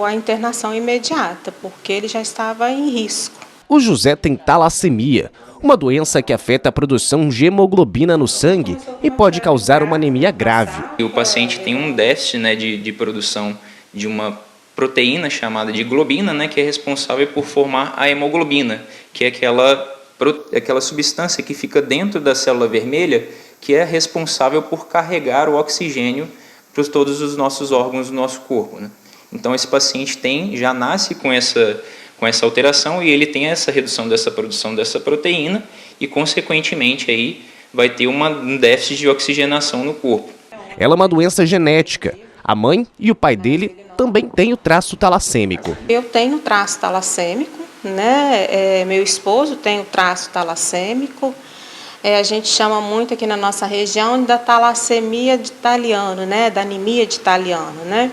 a internação imediata, porque ele já estava em risco. O José tem talassemia, uma doença que afeta a produção de hemoglobina no sangue e pode causar uma anemia grave. O paciente tem um déficit, né, de produção de uma proteína chamada de globina, né, que é responsável por formar a hemoglobina, que é aquela substância que fica dentro da célula vermelha, que é responsável por carregar o oxigênio para todos os nossos órgãos do nosso corpo, né? Então esse paciente já nasce com essa alteração, e ele tem essa redução dessa produção dessa proteína, e, consequentemente, aí vai ter um déficit de oxigenação no corpo. Ela é uma doença genética. A mãe e o pai dele também têm o traço talassêmico. Eu tenho traço talassêmico, né? Meu esposo tem o traço talassêmico. A gente chama muito aqui na nossa região da talassemia de italiano, né? Da anemia de italiano, né?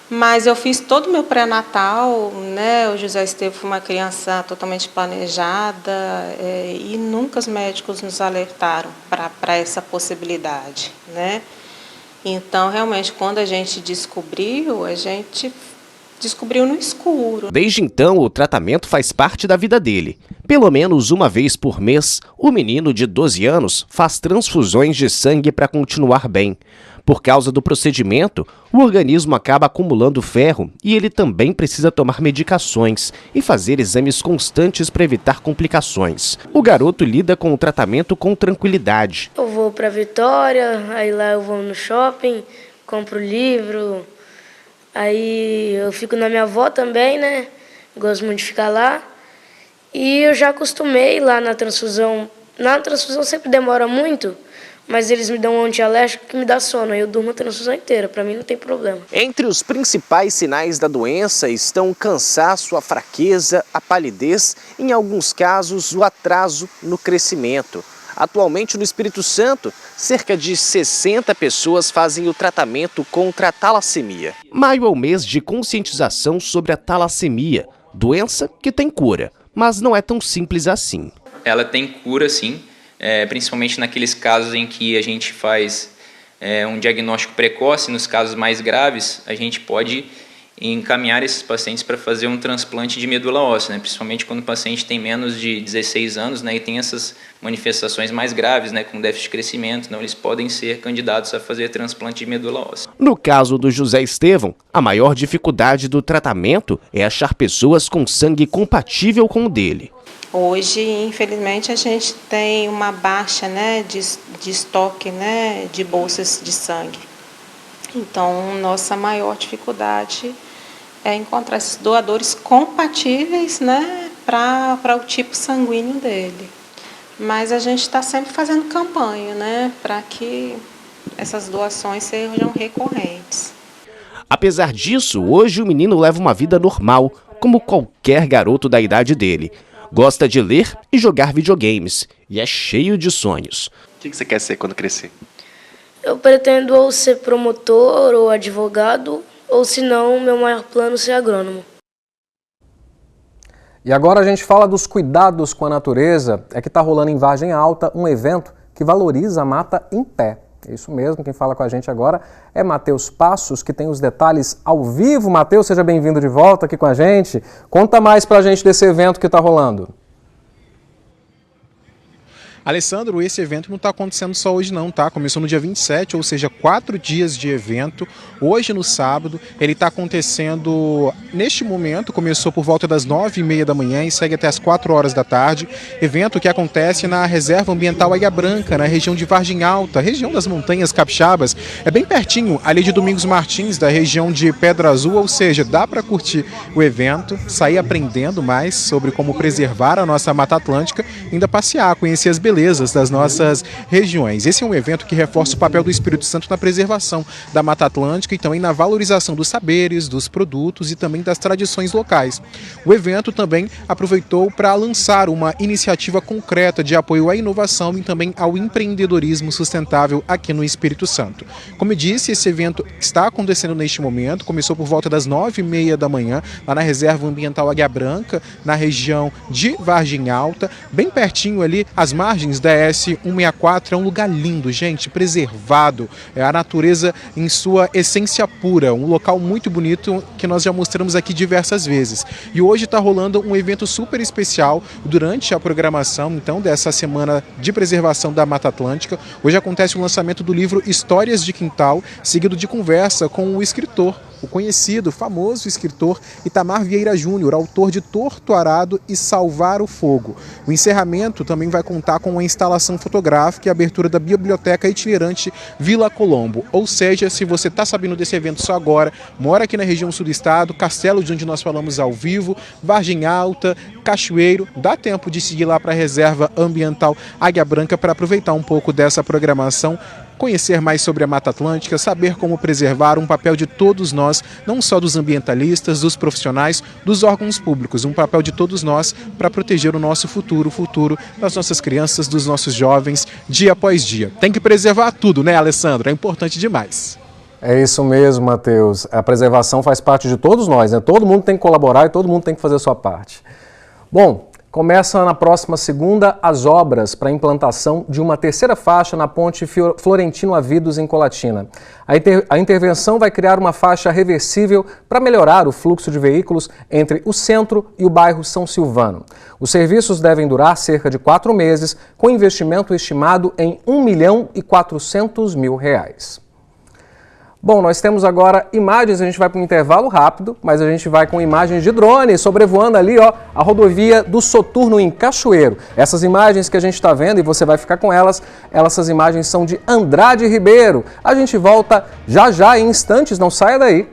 Mas eu fiz todo o meu pré-natal, né? O José Estevão foi uma criança totalmente planejada e nunca os médicos nos alertaram para essa possibilidade, né? Então, realmente, quando a gente descobriu no escuro. Desde então, o tratamento faz parte da vida dele. Pelo menos uma vez por mês, o menino de 12 anos faz transfusões de sangue para continuar bem. Por causa do procedimento, o organismo acaba acumulando ferro e ele também precisa tomar medicações e fazer exames constantes para evitar complicações. O garoto lida com o tratamento com tranquilidade. Eu vou para Vitória, aí lá eu vou no shopping, compro livro, aí eu fico na minha avó também, né? Gosto muito de ficar lá. E eu já acostumei lá na transfusão. Na transfusão sempre demora muito, mas eles me dão um antialérgico que me dá sono, aí eu durmo a transfusão inteira, para mim não tem problema. Entre os principais sinais da doença estão o cansaço, a fraqueza, a palidez, em alguns casos o atraso no crescimento. Atualmente no Espírito Santo, cerca de 60 pessoas fazem o tratamento contra a talassemia. Maio é o mês de conscientização sobre a talassemia, doença que tem cura, mas não é tão simples assim. Ela tem cura, sim. Principalmente naqueles casos em que a gente faz um diagnóstico precoce, nos casos mais graves, a gente pode encaminhar esses pacientes para fazer um transplante de medula óssea, né? Principalmente quando o paciente tem menos de 16 anos, né, e tem essas manifestações mais graves, né, com déficit de crescimento, então eles podem ser candidatos a fazer transplante de medula óssea. No caso do José Estevão, a maior dificuldade do tratamento é achar pessoas com sangue compatível com o dele. Hoje, infelizmente, a gente tem uma baixa, né, de estoque, né, de bolsas de sangue. Então, nossa maior dificuldade é encontrar esses doadores compatíveis, né, para o tipo sanguíneo dele. Mas a gente está sempre fazendo campanha, né, para que essas doações sejam recorrentes. Apesar disso, hoje o menino leva uma vida normal, como qualquer garoto da idade dele. Gosta de ler e jogar videogames e é cheio de sonhos. O que você quer ser quando crescer? Eu pretendo ou ser promotor ou advogado, ou se não, meu maior plano é ser agrônomo. E agora a gente fala dos cuidados com a natureza. É que está rolando em Vargem Alta um evento que valoriza a mata em pé. É isso mesmo, quem fala com a gente agora é Matheus Passos, que tem os detalhes ao vivo. Matheus, seja bem-vindo de volta aqui com a gente. Conta mais pra gente desse evento que está rolando. Alessandro, esse evento não está acontecendo só hoje não, tá? Começou no dia 27, ou seja, 4 dias de evento. Hoje, no sábado, ele está acontecendo neste momento, começou por volta das 9h30 da manhã e segue até as 4 horas da tarde. Evento que acontece na Reserva Ambiental Águia Branca, na região de Vargem Alta, região das Montanhas Capixabas. É bem pertinho, ali de Domingos Martins, da região de Pedra Azul, ou seja, dá para curtir o evento, sair aprendendo mais sobre como preservar a nossa Mata Atlântica, ainda passear, conhecer as belezas das nossas regiões. Esse é um evento que reforça o papel do Espírito Santo na preservação da Mata Atlântica e também na valorização dos saberes, dos produtos e também das tradições locais. O evento também aproveitou para lançar uma iniciativa concreta de apoio à inovação e também ao empreendedorismo sustentável aqui no Espírito Santo. Como eu disse, esse evento está acontecendo neste momento, começou por volta das 9h30 da manhã, lá na Reserva Ambiental Águia Branca, na região de Vargem Alta, bem pertinho ali, às margens da S-164. É um lugar lindo, gente, preservado, é a natureza em sua essência pura, um local muito bonito que nós já mostramos aqui diversas vezes. E hoje está rolando um evento super especial durante a programação, então, dessa semana de preservação da Mata Atlântica. Hoje acontece o lançamento do livro Histórias de Quintal, seguido de conversa com o escritor o conhecido, famoso escritor Itamar Vieira Júnior, autor de Torto Arado e Salvar o Fogo. O encerramento também vai contar com uma instalação fotográfica e a abertura da Biblioteca Itinerante Vila Colombo. Ou seja, se você está sabendo desse evento só agora, mora aqui na região sul do estado, Castelo de onde nós falamos ao vivo, Vargem Alta, Cachoeiro, dá tempo de seguir lá para a Reserva Ambiental Águia Branca para aproveitar um pouco dessa programação, conhecer mais sobre a Mata Atlântica, saber como preservar, um papel de todos nós, não só dos ambientalistas, dos profissionais, dos órgãos públicos, um papel de todos nós para proteger o nosso futuro, o futuro das nossas crianças, dos nossos jovens, dia após dia. Tem que preservar tudo, né, Alessandro? É importante demais. É isso mesmo, Matheus. A preservação faz parte de todos nós, né? Todo mundo tem que colaborar e todo mundo tem que fazer a sua parte. Bom, começa na próxima segunda as obras para a implantação de uma terceira faixa na ponte Florentino Avidos, em Colatina. A intervenção vai criar uma faixa reversível para melhorar o fluxo de veículos entre o centro e o bairro São Silvano. Os serviços devem durar cerca de 4 meses, com investimento estimado em R$ 1.400.000. Bom, nós temos agora imagens, a gente vai para um intervalo rápido, mas a gente vai com imagens de drone sobrevoando ali, ó, a rodovia do Soturno em Cachoeiro. Essas imagens que a gente está vendo, e você vai ficar com elas, essas imagens são de Andrade Ribeiro. A gente volta já já, em instantes, não saia daí.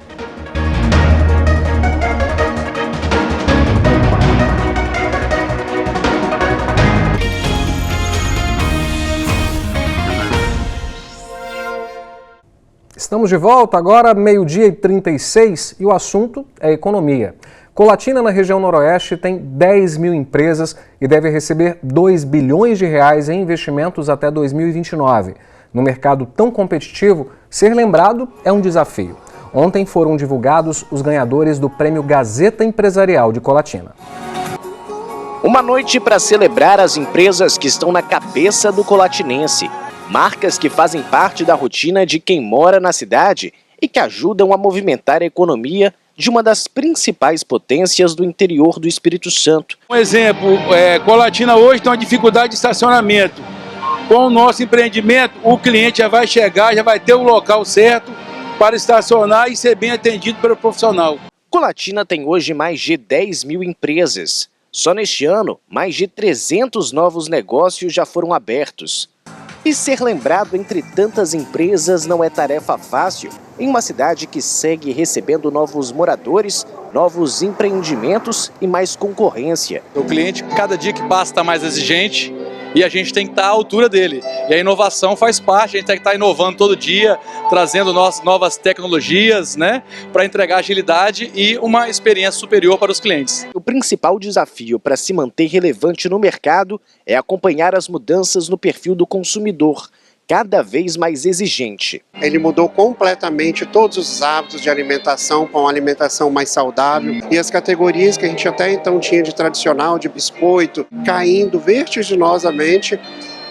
Estamos de volta, agora 12h36, e o assunto é economia. Colatina, na região noroeste, tem 10 mil empresas e deve receber 2 bilhões de reais em investimentos até 2029. No mercado tão competitivo, ser lembrado é um desafio. Ontem foram divulgados os ganhadores do Prêmio Gazeta Empresarial de Colatina. Uma noite para celebrar as empresas que estão na cabeça do colatinense. Marcas que fazem parte da rotina de quem mora na cidade e que ajudam a movimentar a economia de uma das principais potências do interior do Espírito Santo. Um exemplo, Colatina hoje tem uma dificuldade de estacionamento. Com o nosso empreendimento, o cliente já vai chegar, já vai ter o local certo para estacionar e ser bem atendido pelo profissional. Colatina tem hoje mais de 10 mil empresas. Só neste ano, mais de 300 novos negócios já foram abertos. E ser lembrado entre tantas empresas não é tarefa fácil em uma cidade que segue recebendo novos moradores, novos empreendimentos e mais concorrência. O cliente, cada dia que passa, está mais exigente e a gente tem que estar à altura dele. E a inovação faz parte, a gente tem que estar inovando todo dia, trazendo novas tecnologias, né, para entregar agilidade e uma experiência superior para os clientes. O principal desafio para se manter relevante no mercado é acompanhar as mudanças no perfil do consumidor, cada vez mais exigente. Ele mudou completamente todos os hábitos de alimentação para uma alimentação mais saudável e as categorias que a gente até então tinha de tradicional, de biscoito, caindo vertiginosamente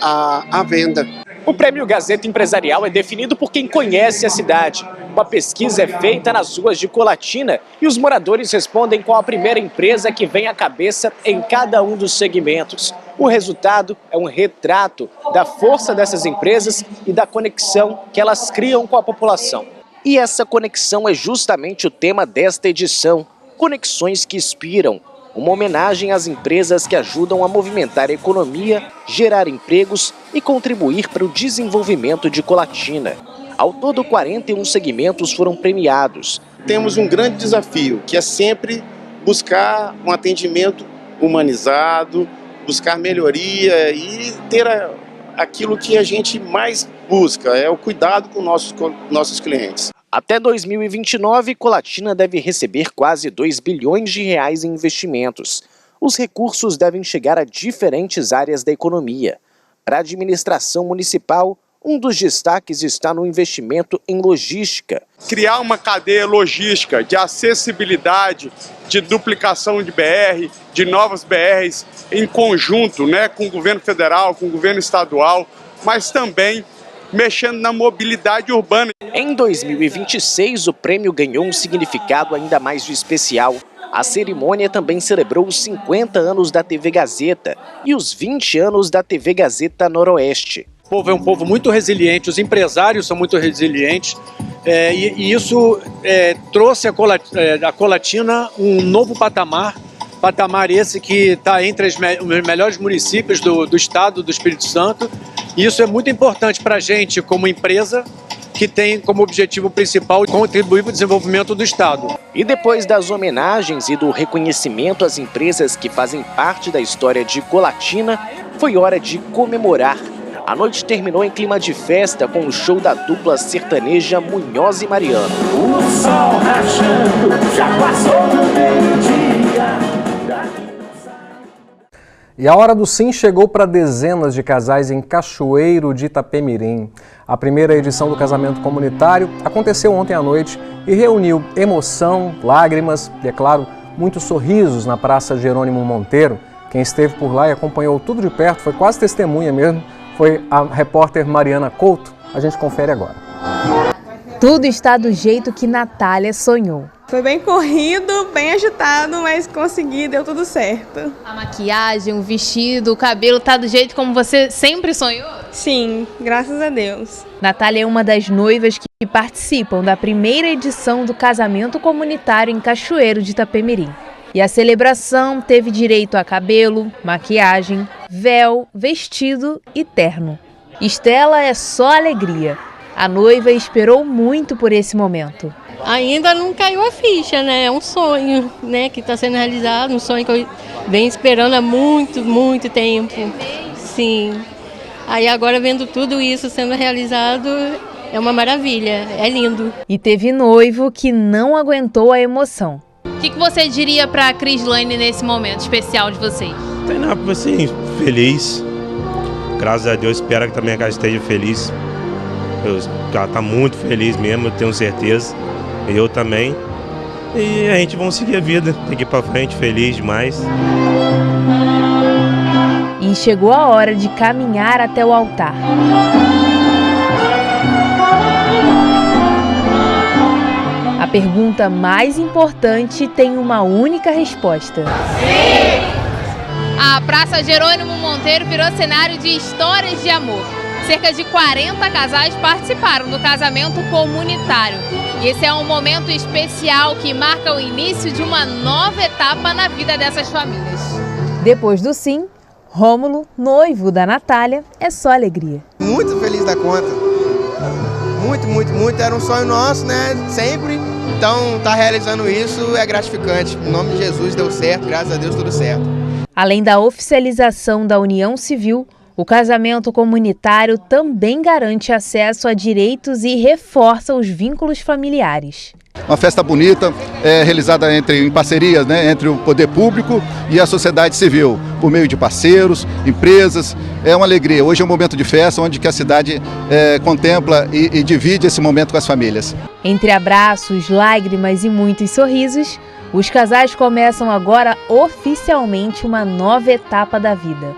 à venda. O Prêmio Gazeta Empresarial é definido por quem conhece a cidade. Uma pesquisa é feita nas ruas de Colatina e os moradores respondem qual a primeira empresa que vem à cabeça em cada um dos segmentos. O resultado é um retrato da força dessas empresas e da conexão que elas criam com a população. E essa conexão é justamente o tema desta edição, Conexões que Inspiram. Uma homenagem às empresas que ajudam a movimentar a economia, gerar empregos e contribuir para o desenvolvimento de Colatina. Ao todo, 41 segmentos foram premiados. Temos um grande desafio, que é sempre buscar um atendimento humanizado, buscar melhoria e ter aquilo que a gente mais busca, é o cuidado com nossos clientes. Até 2029, Colatina deve receber quase 2 bilhões de reais em investimentos. Os recursos devem chegar a diferentes áreas da economia. Para a administração municipal, um dos destaques está no investimento em logística. Criar uma cadeia logística de acessibilidade, de duplicação de BR, de novas BRs em conjunto, né, com o governo federal, com o governo estadual, mas também mexendo na mobilidade urbana. Em 2026, o prêmio ganhou um significado ainda mais especial. A cerimônia também celebrou os 50 anos da TV Gazeta e os 20 anos da TV Gazeta Noroeste. O povo é um povo muito resiliente, os empresários são muito resilientes, e isso trouxe a Colatina um novo patamar esse que está entre os melhores municípios do estado do Espírito Santo. E isso é muito importante para a gente como empresa, que tem como objetivo principal contribuir para o desenvolvimento do estado. E depois das homenagens e do reconhecimento às empresas que fazem parte da história de Colatina, foi hora de comemorar. A noite terminou em clima de festa com o show da dupla sertaneja Munhoz e Mariano. O sol rachando, já passou do meio-dia. E a hora do sim chegou para dezenas de casais em Cachoeiro de Itapemirim. A primeira edição do casamento comunitário aconteceu ontem à noite e reuniu emoção, lágrimas e, é claro, muitos sorrisos na Praça Jerônimo Monteiro. Quem esteve por lá e acompanhou tudo de perto, foi quase testemunha mesmo, foi a repórter Mariana Couto. A gente confere agora. Tudo está do jeito que Natália sonhou. Foi bem corrido, bem agitado, mas consegui, deu tudo certo. A maquiagem, o vestido, o cabelo tá do jeito como você sempre sonhou? Sim, graças a Deus. Natália é uma das noivas que participam da primeira edição do casamento comunitário em Cachoeiro de Itapemirim. E a celebração teve direito a cabelo, maquiagem, véu, vestido e terno. Estela é só alegria. A noiva esperou muito por esse momento. Ainda não caiu a ficha, né? É um sonho, né, que está sendo realizado, um sonho que eu venho esperando há muito, muito tempo. Sim. Aí agora vendo tudo isso sendo realizado, é uma maravilha, é lindo. E teve noivo que não aguentou a emoção. O que você diria para a Crislane nesse momento especial de vocês? Não tem nada, assim, feliz. Graças a Deus, espero que também a casa esteja feliz. Ela está muito feliz mesmo, eu tenho certeza. Eu também. E a gente vai seguir a vida, tem que ir para frente, feliz demais. E chegou a hora de caminhar até o altar. A pergunta mais importante tem uma única resposta. Sim! A Praça Jerônimo Monteiro virou cenário de histórias de amor. Cerca de 40 casais participaram do casamento comunitário. E esse é um momento especial que marca o início de uma nova etapa na vida dessas famílias. Depois do sim, Rômulo, noivo da Natália, é só alegria. Muito feliz da conta. Muito, muito, muito. Era um sonho nosso, né? Sempre. Então, tá realizando isso é gratificante. Em nome de Jesus deu certo, graças a Deus tudo certo. Além da oficialização da união civil, o casamento comunitário também garante acesso a direitos e reforça os vínculos familiares. Uma festa bonita, realizada em parcerias, né, entre o poder público e a sociedade civil, por meio de parceiros, empresas. É uma alegria. Hoje é um momento de festa onde que a cidade contempla e divide esse momento com as famílias. Entre abraços, lágrimas e muitos sorrisos, os casais começam agora oficialmente uma nova etapa da vida.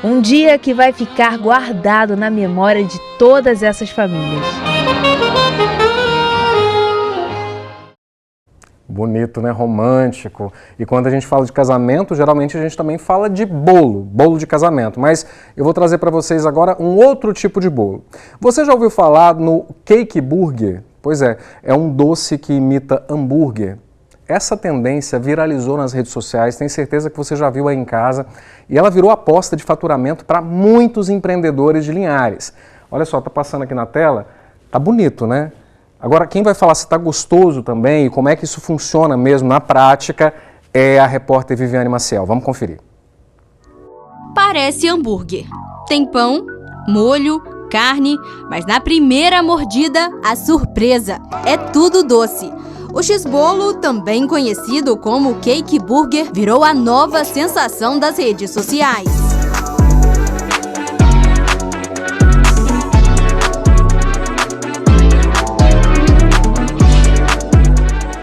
Um dia que vai ficar guardado na memória de todas essas famílias. Bonito, né? Romântico. E quando a gente fala de casamento, geralmente a gente também fala de bolo de casamento. Mas eu vou trazer para vocês agora um outro tipo de bolo. Você já ouviu falar no cake burger? Pois é um doce que imita hambúrguer. Essa tendência viralizou nas redes sociais, tenho certeza que você já viu aí em casa, e ela virou aposta de faturamento para muitos empreendedores de Linhares. Olha só, tá passando aqui na tela, tá bonito, né? Agora, quem vai falar se tá gostoso também e como é que isso funciona mesmo na prática é a repórter Viviane Maciel. Vamos conferir. Parece hambúrguer. Tem pão, molho, carne, mas na primeira mordida, a surpresa é tudo doce. O X-bolo, também conhecido como cake burger, virou a nova sensação das redes sociais.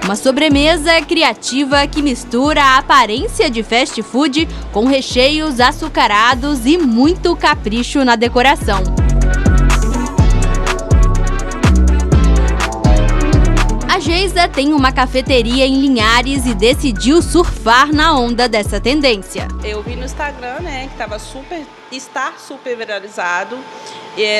Uma sobremesa criativa que mistura a aparência de fast food com recheios açucarados e muito capricho na decoração. A A Geisa tem uma cafeteria em Linhares e decidiu surfar na onda dessa tendência. Eu vi no Instagram, né, que está super viralizado,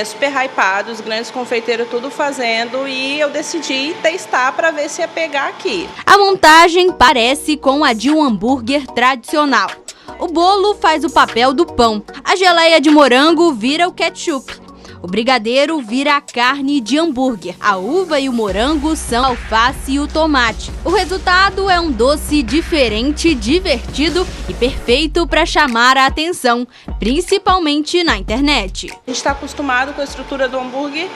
super hypado, os grandes confeiteiros tudo fazendo, e eu decidi testar para ver se ia pegar aqui. A montagem parece com a de um hambúrguer tradicional. O bolo faz o papel do pão, a geleia de morango vira o ketchup. O brigadeiro vira a carne de hambúrguer. A uva e o morango são a alface e o tomate. O resultado é um doce diferente, divertido e perfeito para chamar a atenção, principalmente na internet. A gente está acostumado com a estrutura do hambúrguer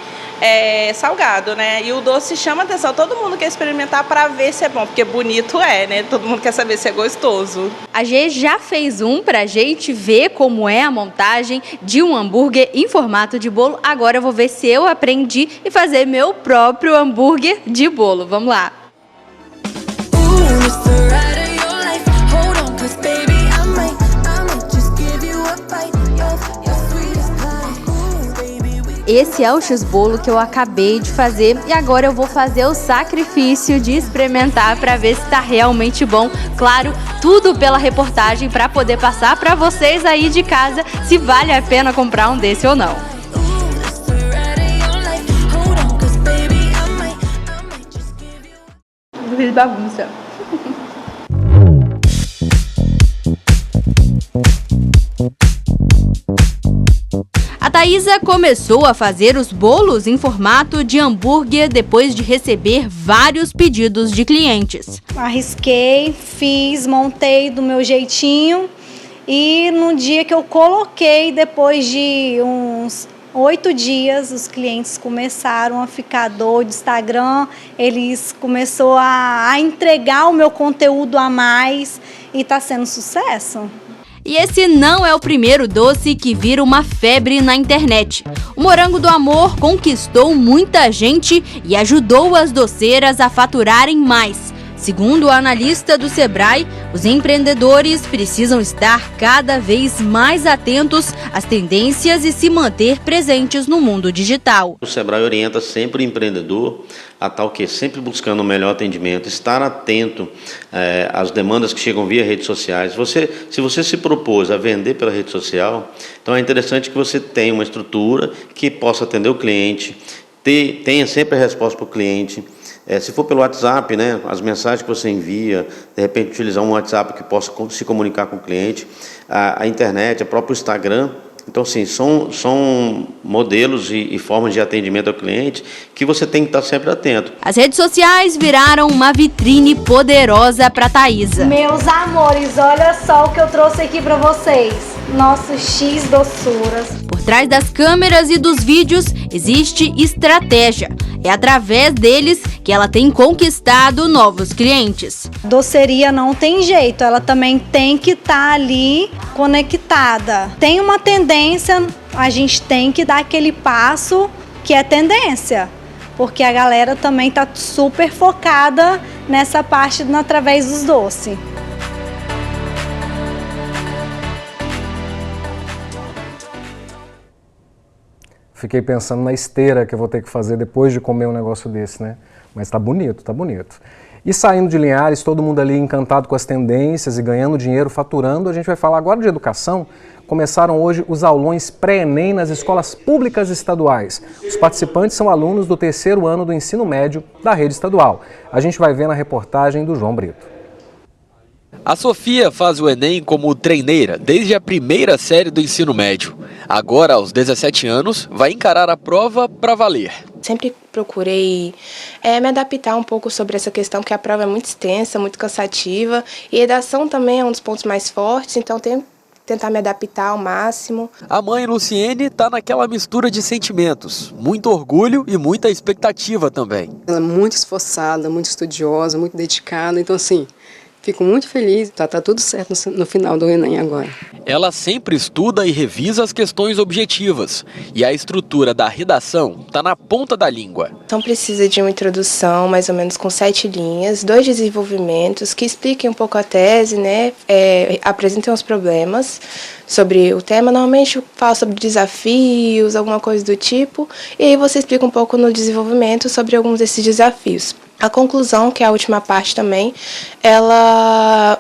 salgado, né? E o doce chama atenção. Todo mundo quer experimentar para ver se é bom, porque bonito né? Todo mundo quer saber se é gostoso. A G já fez um pra gente ver como é a montagem de um hambúrguer em formato de bolo. Agora eu vou ver se eu aprendi e fazer meu próprio hambúrguer de bolo. Vamos lá! Esse é o X-bolo que eu acabei de fazer e agora eu vou fazer o sacrifício de experimentar para ver se está realmente bom. Claro, tudo pela reportagem para poder passar para vocês aí de casa se vale a pena comprar um desse ou não. Bagunça. A Thaísa começou a fazer os bolos em formato de hambúrguer depois de receber vários pedidos de clientes. Arrisquei, fiz, montei do meu jeitinho e no dia que eu coloquei, depois de uns 8 dias, os clientes começaram a ficar doidos do Instagram, eles começaram a entregar o meu conteúdo a mais e está sendo sucesso. E esse não é o primeiro doce que vira uma febre na internet. O morango do amor conquistou muita gente e ajudou as doceiras a faturarem mais. Segundo o analista do Sebrae, os empreendedores precisam estar cada vez mais atentos às tendências e se manter presentes no mundo digital. O Sebrae orienta sempre o empreendedor a tal que sempre buscando o melhor atendimento, estar atento às demandas que chegam via redes sociais. Se você se propôs a vender pela rede social, então é interessante que você tenha uma estrutura que possa atender o cliente, tenha sempre a resposta para o cliente. Se for pelo WhatsApp, né, as mensagens que você envia, de repente utilizar um WhatsApp que possa se comunicar com o cliente, a internet, o próprio Instagram. Então, sim, são modelos e formas de atendimento ao cliente que você tem que estar sempre atento. As redes sociais viraram uma vitrine poderosa para a Thaísa. Meus amores, olha só o que eu trouxe aqui para vocês. Nosso X doçuras. Por trás das câmeras e dos vídeos existe estratégia. É através deles que ela tem conquistado novos clientes. Doceria não tem jeito, ela também tem que estar ali conectada. Tem uma tendência, a gente tem que dar aquele passo que é tendência. Porque a galera também está super focada nessa parte através dos doces. Fiquei pensando na esteira que eu vou ter que fazer depois de comer um negócio desse, né? Mas tá bonito, tá bonito. E saindo de Linhares, todo mundo ali encantado com as tendências e ganhando dinheiro, faturando, a gente vai falar agora de educação. Começaram hoje os aulões pré-ENEM nas escolas públicas estaduais. Os participantes são alunos do 3º ano do ensino médio da rede estadual. A gente vai ver na reportagem do João Brito. A Sofia faz o Enem como treineira desde a primeira série do ensino médio. Agora, aos 17 anos, vai encarar a prova para valer. Sempre procurei me adaptar um pouco sobre essa questão, que a prova é muito extensa, muito cansativa. E redação também é um dos pontos mais fortes, então tenho que tentar me adaptar ao máximo. A mãe Luciene está naquela mistura de sentimentos. Muito orgulho e muita expectativa também. Ela é muito esforçada, muito estudiosa, muito dedicada, então assim... Fico muito feliz, tá tudo certo no final do Enem agora. Ela sempre estuda e revisa as questões objetivas. E a estrutura da redação está na ponta da língua. Então precisa de uma introdução, mais ou menos com 7 linhas, 2 desenvolvimentos que expliquem um pouco a tese, né? Apresentem os problemas sobre o tema. Normalmente eu falo sobre desafios, alguma coisa do tipo. E aí você explica um pouco no desenvolvimento sobre alguns desses desafios. A conclusão, que é a última parte também, ela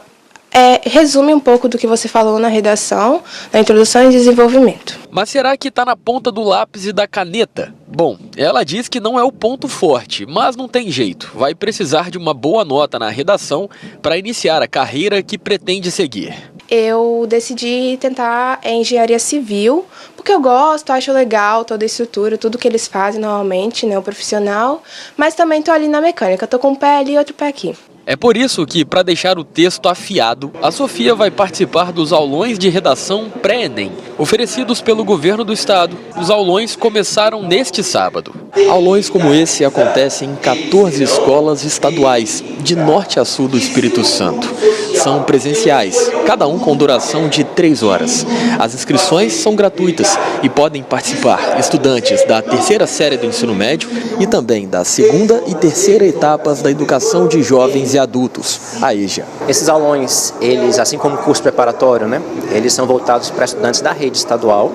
resume um pouco do que você falou na redação, na introdução e desenvolvimento. Mas será que está na ponta do lápis e da caneta? Bom, ela diz que não é o ponto forte, mas não tem jeito. Vai precisar de uma boa nota na redação para iniciar a carreira que pretende seguir. Eu decidi tentar engenharia civil, porque eu gosto, acho legal toda a estrutura, tudo que eles fazem normalmente, né, o profissional, mas também estou ali na mecânica, estou com um pé ali e outro pé aqui. É por isso que, para deixar o texto afiado, a Sofia vai participar dos aulões de redação pré-ENEM, oferecidos pelo governo do estado. Os aulões começaram neste sábado. Aulões como esse acontecem em 14 escolas estaduais, de norte a sul do Espírito Santo. São presenciais, cada um com duração de 3 horas. As inscrições são gratuitas e podem participar estudantes da 3ª série do ensino médio e também da 2ª e 3ª etapas da educação de jovens e adultos, a EJA. Esses aulões, eles, assim como o curso preparatório, né, eles são voltados para estudantes da rede estadual,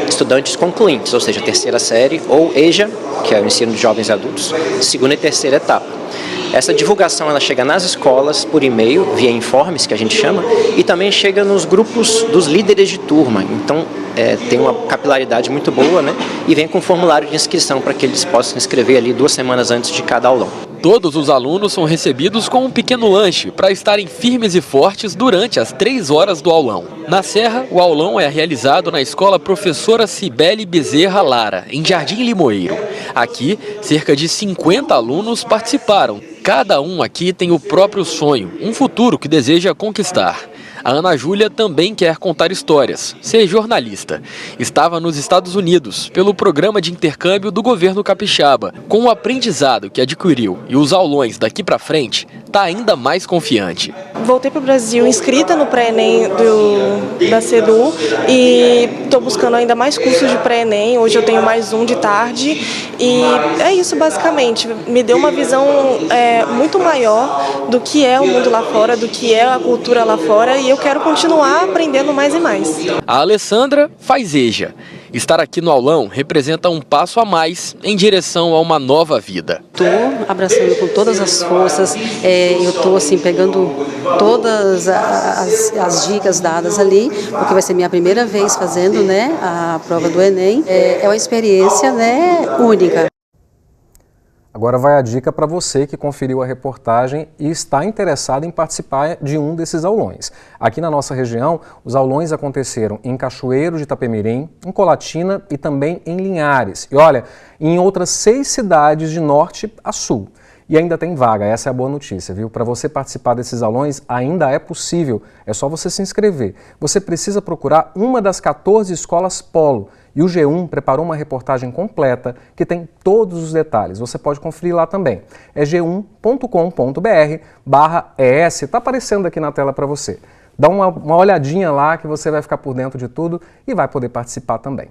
estudantes concluintes, ou seja, 3ª série, ou EJA, que é o ensino de jovens e adultos, 2ª e 3ª etapa. Essa divulgação ela chega nas escolas por e-mail, via informes, que a gente chama, e também chega nos grupos dos líderes de turma. Então, tem uma capilaridade muito boa, né? E vem com um formulário de inscrição para que eles possam se inscrever ali 2 semanas antes de cada aulão. Todos os alunos são recebidos com um pequeno lanche para estarem firmes e fortes durante as 3 horas do aulão. Na Serra, o aulão é realizado na Escola Professora Cibele Bezerra Lara, em Jardim Limoeiro. Aqui, cerca de 50 alunos participaram. Cada um aqui tem o próprio sonho, um futuro que deseja conquistar. A Ana Júlia também quer contar histórias, ser jornalista. Estava nos Estados Unidos, pelo programa de intercâmbio do governo capixaba. Com o aprendizado que adquiriu e os aulões daqui para frente, está ainda mais confiante. Voltei para o Brasil inscrita no pré-ENEM da CEDU e estou buscando ainda mais cursos de pré-ENEM. Hoje eu tenho mais um de tarde e é isso basicamente. Me deu uma visão muito maior do que é o mundo lá fora, do que é a cultura lá fora e eu quero continuar aprendendo mais e mais. A Alessandra faz EJA. Estar aqui no aulão representa um passo a mais em direção a uma nova vida. Estou abraçando com todas as forças, eu estou assim, pegando todas as dicas dadas ali, porque vai ser minha primeira vez fazendo, né, a prova do ENEM. É uma experiência, né, única. Agora vai a dica para você que conferiu a reportagem e está interessado em participar de um desses aulões. Aqui na nossa região, os aulões aconteceram em Cachoeiro de Itapemirim, em Colatina e também em Linhares. E olha, em outras 6 cidades de norte a sul. E ainda tem vaga, essa é a boa notícia, viu? Para você participar desses aulões ainda é possível, é só você se inscrever. Você precisa procurar uma das 14 escolas Polo. E o G1 preparou uma reportagem completa que tem todos os detalhes. Você pode conferir lá também. É g1.com.br/ES. Está aparecendo aqui na tela para você. Dá uma olhadinha lá que você vai ficar por dentro de tudo e vai poder participar também.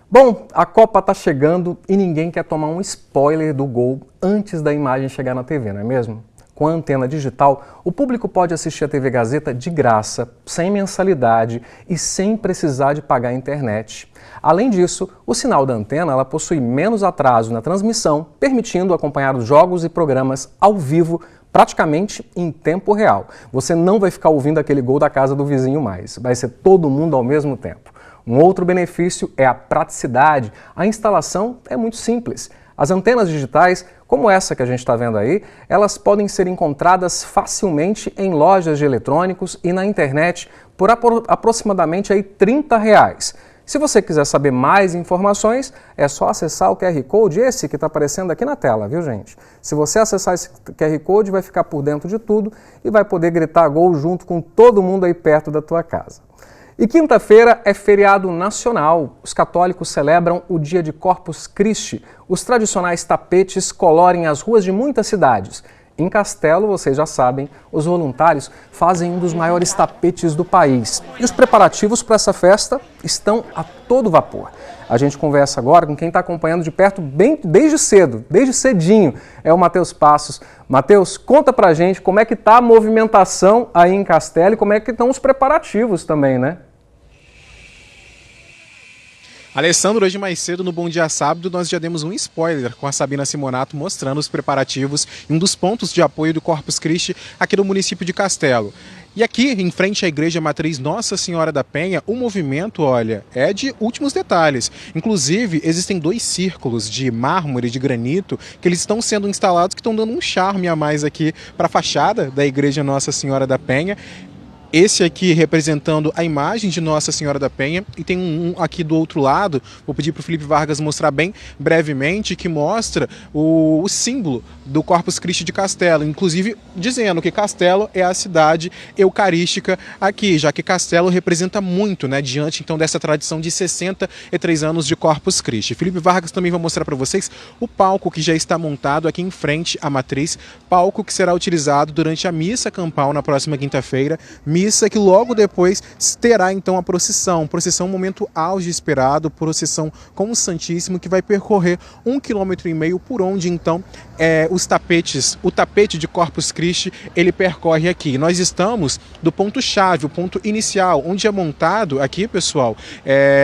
Bom, a Copa está chegando e ninguém quer tomar um spoiler do gol antes da imagem chegar na TV, não é mesmo? Com a antena digital, o público pode assistir a TV Gazeta de graça, sem mensalidade e sem precisar de pagar a internet. Além disso, o sinal da antena ela possui menos atraso na transmissão, permitindo acompanhar os jogos e programas ao vivo, praticamente em tempo real. Você não vai ficar ouvindo aquele gol da casa do vizinho mais, vai ser todo mundo ao mesmo tempo. Um outro benefício é a praticidade. A instalação é muito simples. As antenas digitais, como essa que a gente está vendo aí, elas podem ser encontradas facilmente em lojas de eletrônicos e na internet por aproximadamente R$30. Se você quiser saber mais informações, é só acessar o QR Code, esse que está aparecendo aqui na tela, viu gente? Se você acessar esse QR Code, vai ficar por dentro de tudo e vai poder gritar gol junto com todo mundo aí perto da tua casa. E quinta-feira é feriado nacional. Os católicos celebram o dia de Corpus Christi. Os tradicionais tapetes colorem as ruas de muitas cidades. Em Castelo, vocês já sabem, os voluntários fazem um dos maiores tapetes do país. E os preparativos para essa festa estão a todo vapor. A gente conversa agora com quem está acompanhando de perto desde cedo, desde cedinho. É o Matheus Passos. Matheus, conta pra gente como é que está a movimentação aí em Castelo e como é que estão os preparativos também, né? Alessandro, hoje mais cedo no Bom Dia Sábado nós já demos um spoiler com a Sabina Simonato mostrando os preparativos em um dos pontos de apoio do Corpus Christi aqui no município de Castelo. E aqui, em frente à Igreja Matriz Nossa Senhora da Penha, o movimento, olha, é de últimos detalhes. Inclusive, existem 2 círculos de mármore, de granito, que eles estão sendo instalados, que estão dando um charme a mais aqui para a fachada da Igreja Nossa Senhora da Penha. Esse aqui representando a imagem de Nossa Senhora da Penha, e tem um aqui do outro lado, vou pedir para o Felipe Vargas mostrar bem brevemente, que mostra o símbolo do Corpus Christi de Castelo, inclusive dizendo que Castelo é a cidade eucarística aqui, já que Castelo representa muito, né, diante então dessa tradição de 63 anos de Corpus Christi. Felipe Vargas também vai mostrar para vocês o palco que já está montado aqui em frente à matriz, palco que será utilizado durante a missa campal na próxima quinta-feira, missa que logo depois terá então a procissão, um momento auge esperado, procissão com o Santíssimo, que vai percorrer 1,5 km por onde então o tapete de Corpus Christi, ele percorre aqui. Nós estamos do ponto-chave, o ponto inicial, onde é montado aqui, pessoal,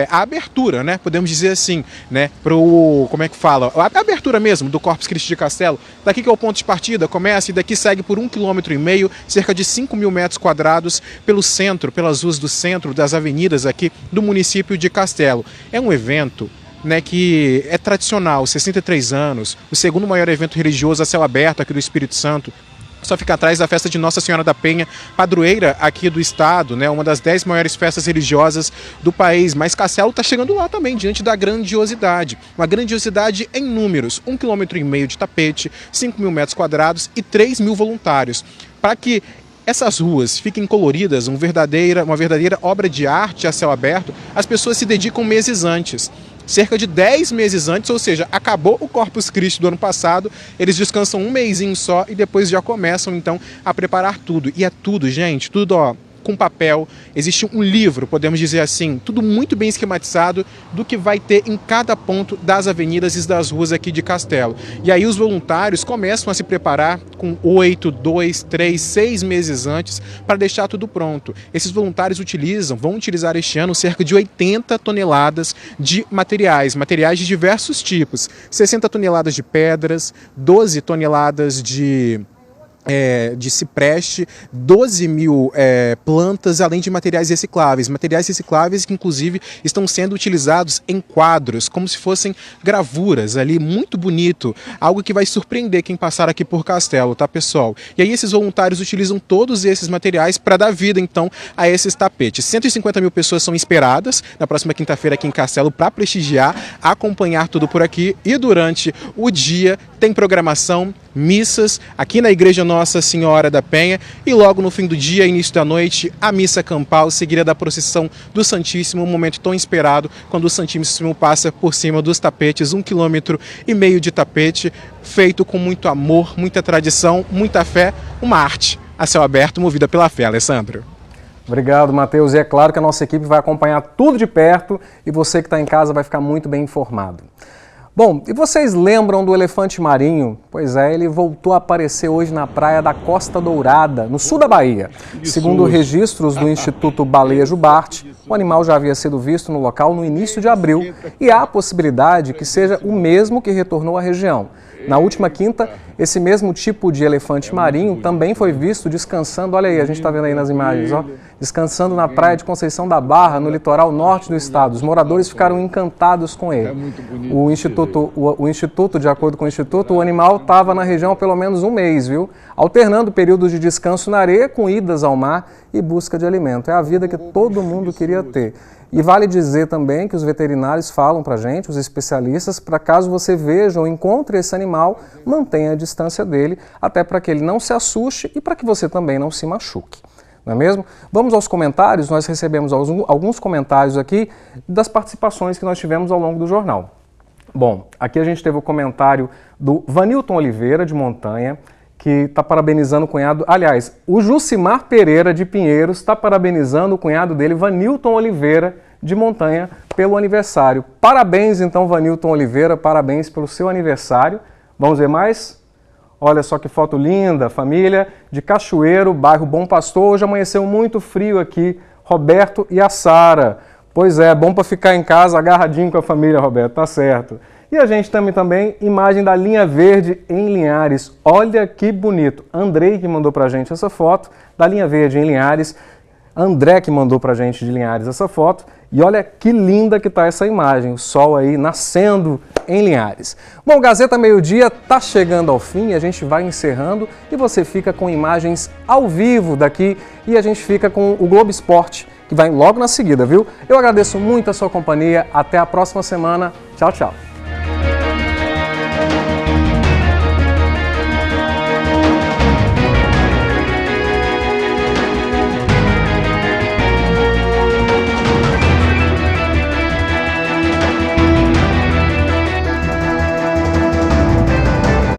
a abertura, né, podemos dizer assim, né, como é que fala? A abertura mesmo do Corpus Christi de Castelo, daqui que é o ponto de partida, começa e daqui segue por 1,5 km, cerca de 5 mil metros quadrados, pelo centro, pelas ruas do centro, das avenidas aqui do município de Castelo. É um evento, né, que é tradicional, 63 anos, o segundo maior evento religioso a céu aberto aqui do Espírito Santo. Só fica atrás da festa de Nossa Senhora da Penha, padroeira aqui do estado, né, uma das 10 maiores festas religiosas do país. Mas Castelo está chegando lá também, diante da grandiosidade. Uma grandiosidade em números, 1,5 km de tapete, 5 mil metros quadrados e 3 mil voluntários. Para que essas ruas fiquem coloridas, uma verdadeira obra de arte a céu aberto, as pessoas se dedicam meses antes. Cerca de 10 meses antes, ou seja, acabou o Corpus Christi do ano passado, eles descansam um mesinho só e depois já começam então a preparar tudo. E é tudo, gente, tudo com papel, existe um livro, podemos dizer assim, tudo muito bem esquematizado do que vai ter em cada ponto das avenidas e das ruas aqui de Castelo. E aí os voluntários começam a se preparar com 8, 2, 3, 6 meses antes para deixar tudo pronto. Esses voluntários vão utilizar este ano cerca de 80 toneladas de materiais de diversos tipos, 60 toneladas de pedras, 12 toneladas de cipreste, 12 mil plantas, além de materiais recicláveis que inclusive estão sendo utilizados em quadros, como se fossem gravuras ali, muito bonito, algo que vai surpreender quem passar aqui por Castelo, tá, pessoal? E aí esses voluntários utilizam todos esses materiais para dar vida então a esses tapetes. 150 mil pessoas são esperadas na próxima quinta-feira aqui em Castelo para prestigiar, acompanhar tudo por aqui, e durante o dia tem programação, missas aqui na Igreja Nossa Senhora da Penha, e logo no fim do dia, início da noite, a missa campal, seguida da procissão do Santíssimo, um momento tão esperado, quando o Santíssimo passa por cima dos tapetes, 1,5 km de tapete, feito com muito amor, muita tradição, muita fé, uma arte a céu aberto, movida pela fé. Alessandro. Obrigado, Matheus. E é claro que a nossa equipe vai acompanhar tudo de perto e você que está em casa vai ficar muito bem informado. Bom, e vocês lembram do elefante marinho? Pois é, ele voltou a aparecer hoje na praia da Costa Dourada, no sul da Bahia. Segundo registros do Instituto Baleia Jubarte, o animal já havia sido visto no local no início de abril e há a possibilidade que seja o mesmo que retornou à região. Na última quinta, esse mesmo tipo de elefante marinho também foi visto descansando, olha aí, a gente está vendo aí nas imagens, ó, descansando na praia de Conceição da Barra, no litoral norte do estado. Os moradores ficaram encantados com ele. O Instituto, de acordo com o Instituto, o animal estava na região há pelo menos um mês, viu? Alternando períodos de descanso na areia com idas ao mar e busca de alimento. É a vida que todo mundo queria ter. E vale dizer também que os veterinários falam para a gente, os especialistas, para caso você veja ou encontre esse animal, mantenha a distância dele, até para que ele não se assuste e para que você também não se machuque. Não é mesmo? Vamos aos comentários. Nós recebemos alguns comentários aqui das participações que nós tivemos ao longo do jornal. Bom, aqui a gente teve o comentário do Vanilton Oliveira, de Montanha, que está parabenizando o cunhado. Aliás, o Jucimar Pereira, de Pinheiros, está parabenizando o cunhado dele, Vanilton Oliveira, de Montanha, pelo aniversário. Parabéns, então, Vanilton Oliveira, parabéns pelo seu aniversário. Vamos ver mais? Olha só que foto linda, família de Cachoeiro, bairro Bom Pastor. Hoje amanheceu muito frio aqui, Roberto e a Sara. Pois é, bom para ficar em casa agarradinho com a família, Roberto, tá certo. E a gente também imagem da linha verde em Linhares. Olha que bonito. Andrei que mandou pra gente essa foto da linha verde em Linhares. André que mandou pra gente de Linhares essa foto. E olha que linda que tá essa imagem. O sol aí nascendo em Linhares. Bom, o Gazeta Meio-Dia tá chegando ao fim. A gente vai encerrando e você fica com imagens ao vivo daqui. E a gente fica com o Globo Esporte, que vai logo na seguida, viu? Eu agradeço muito a sua companhia. Até a próxima semana. Tchau, tchau.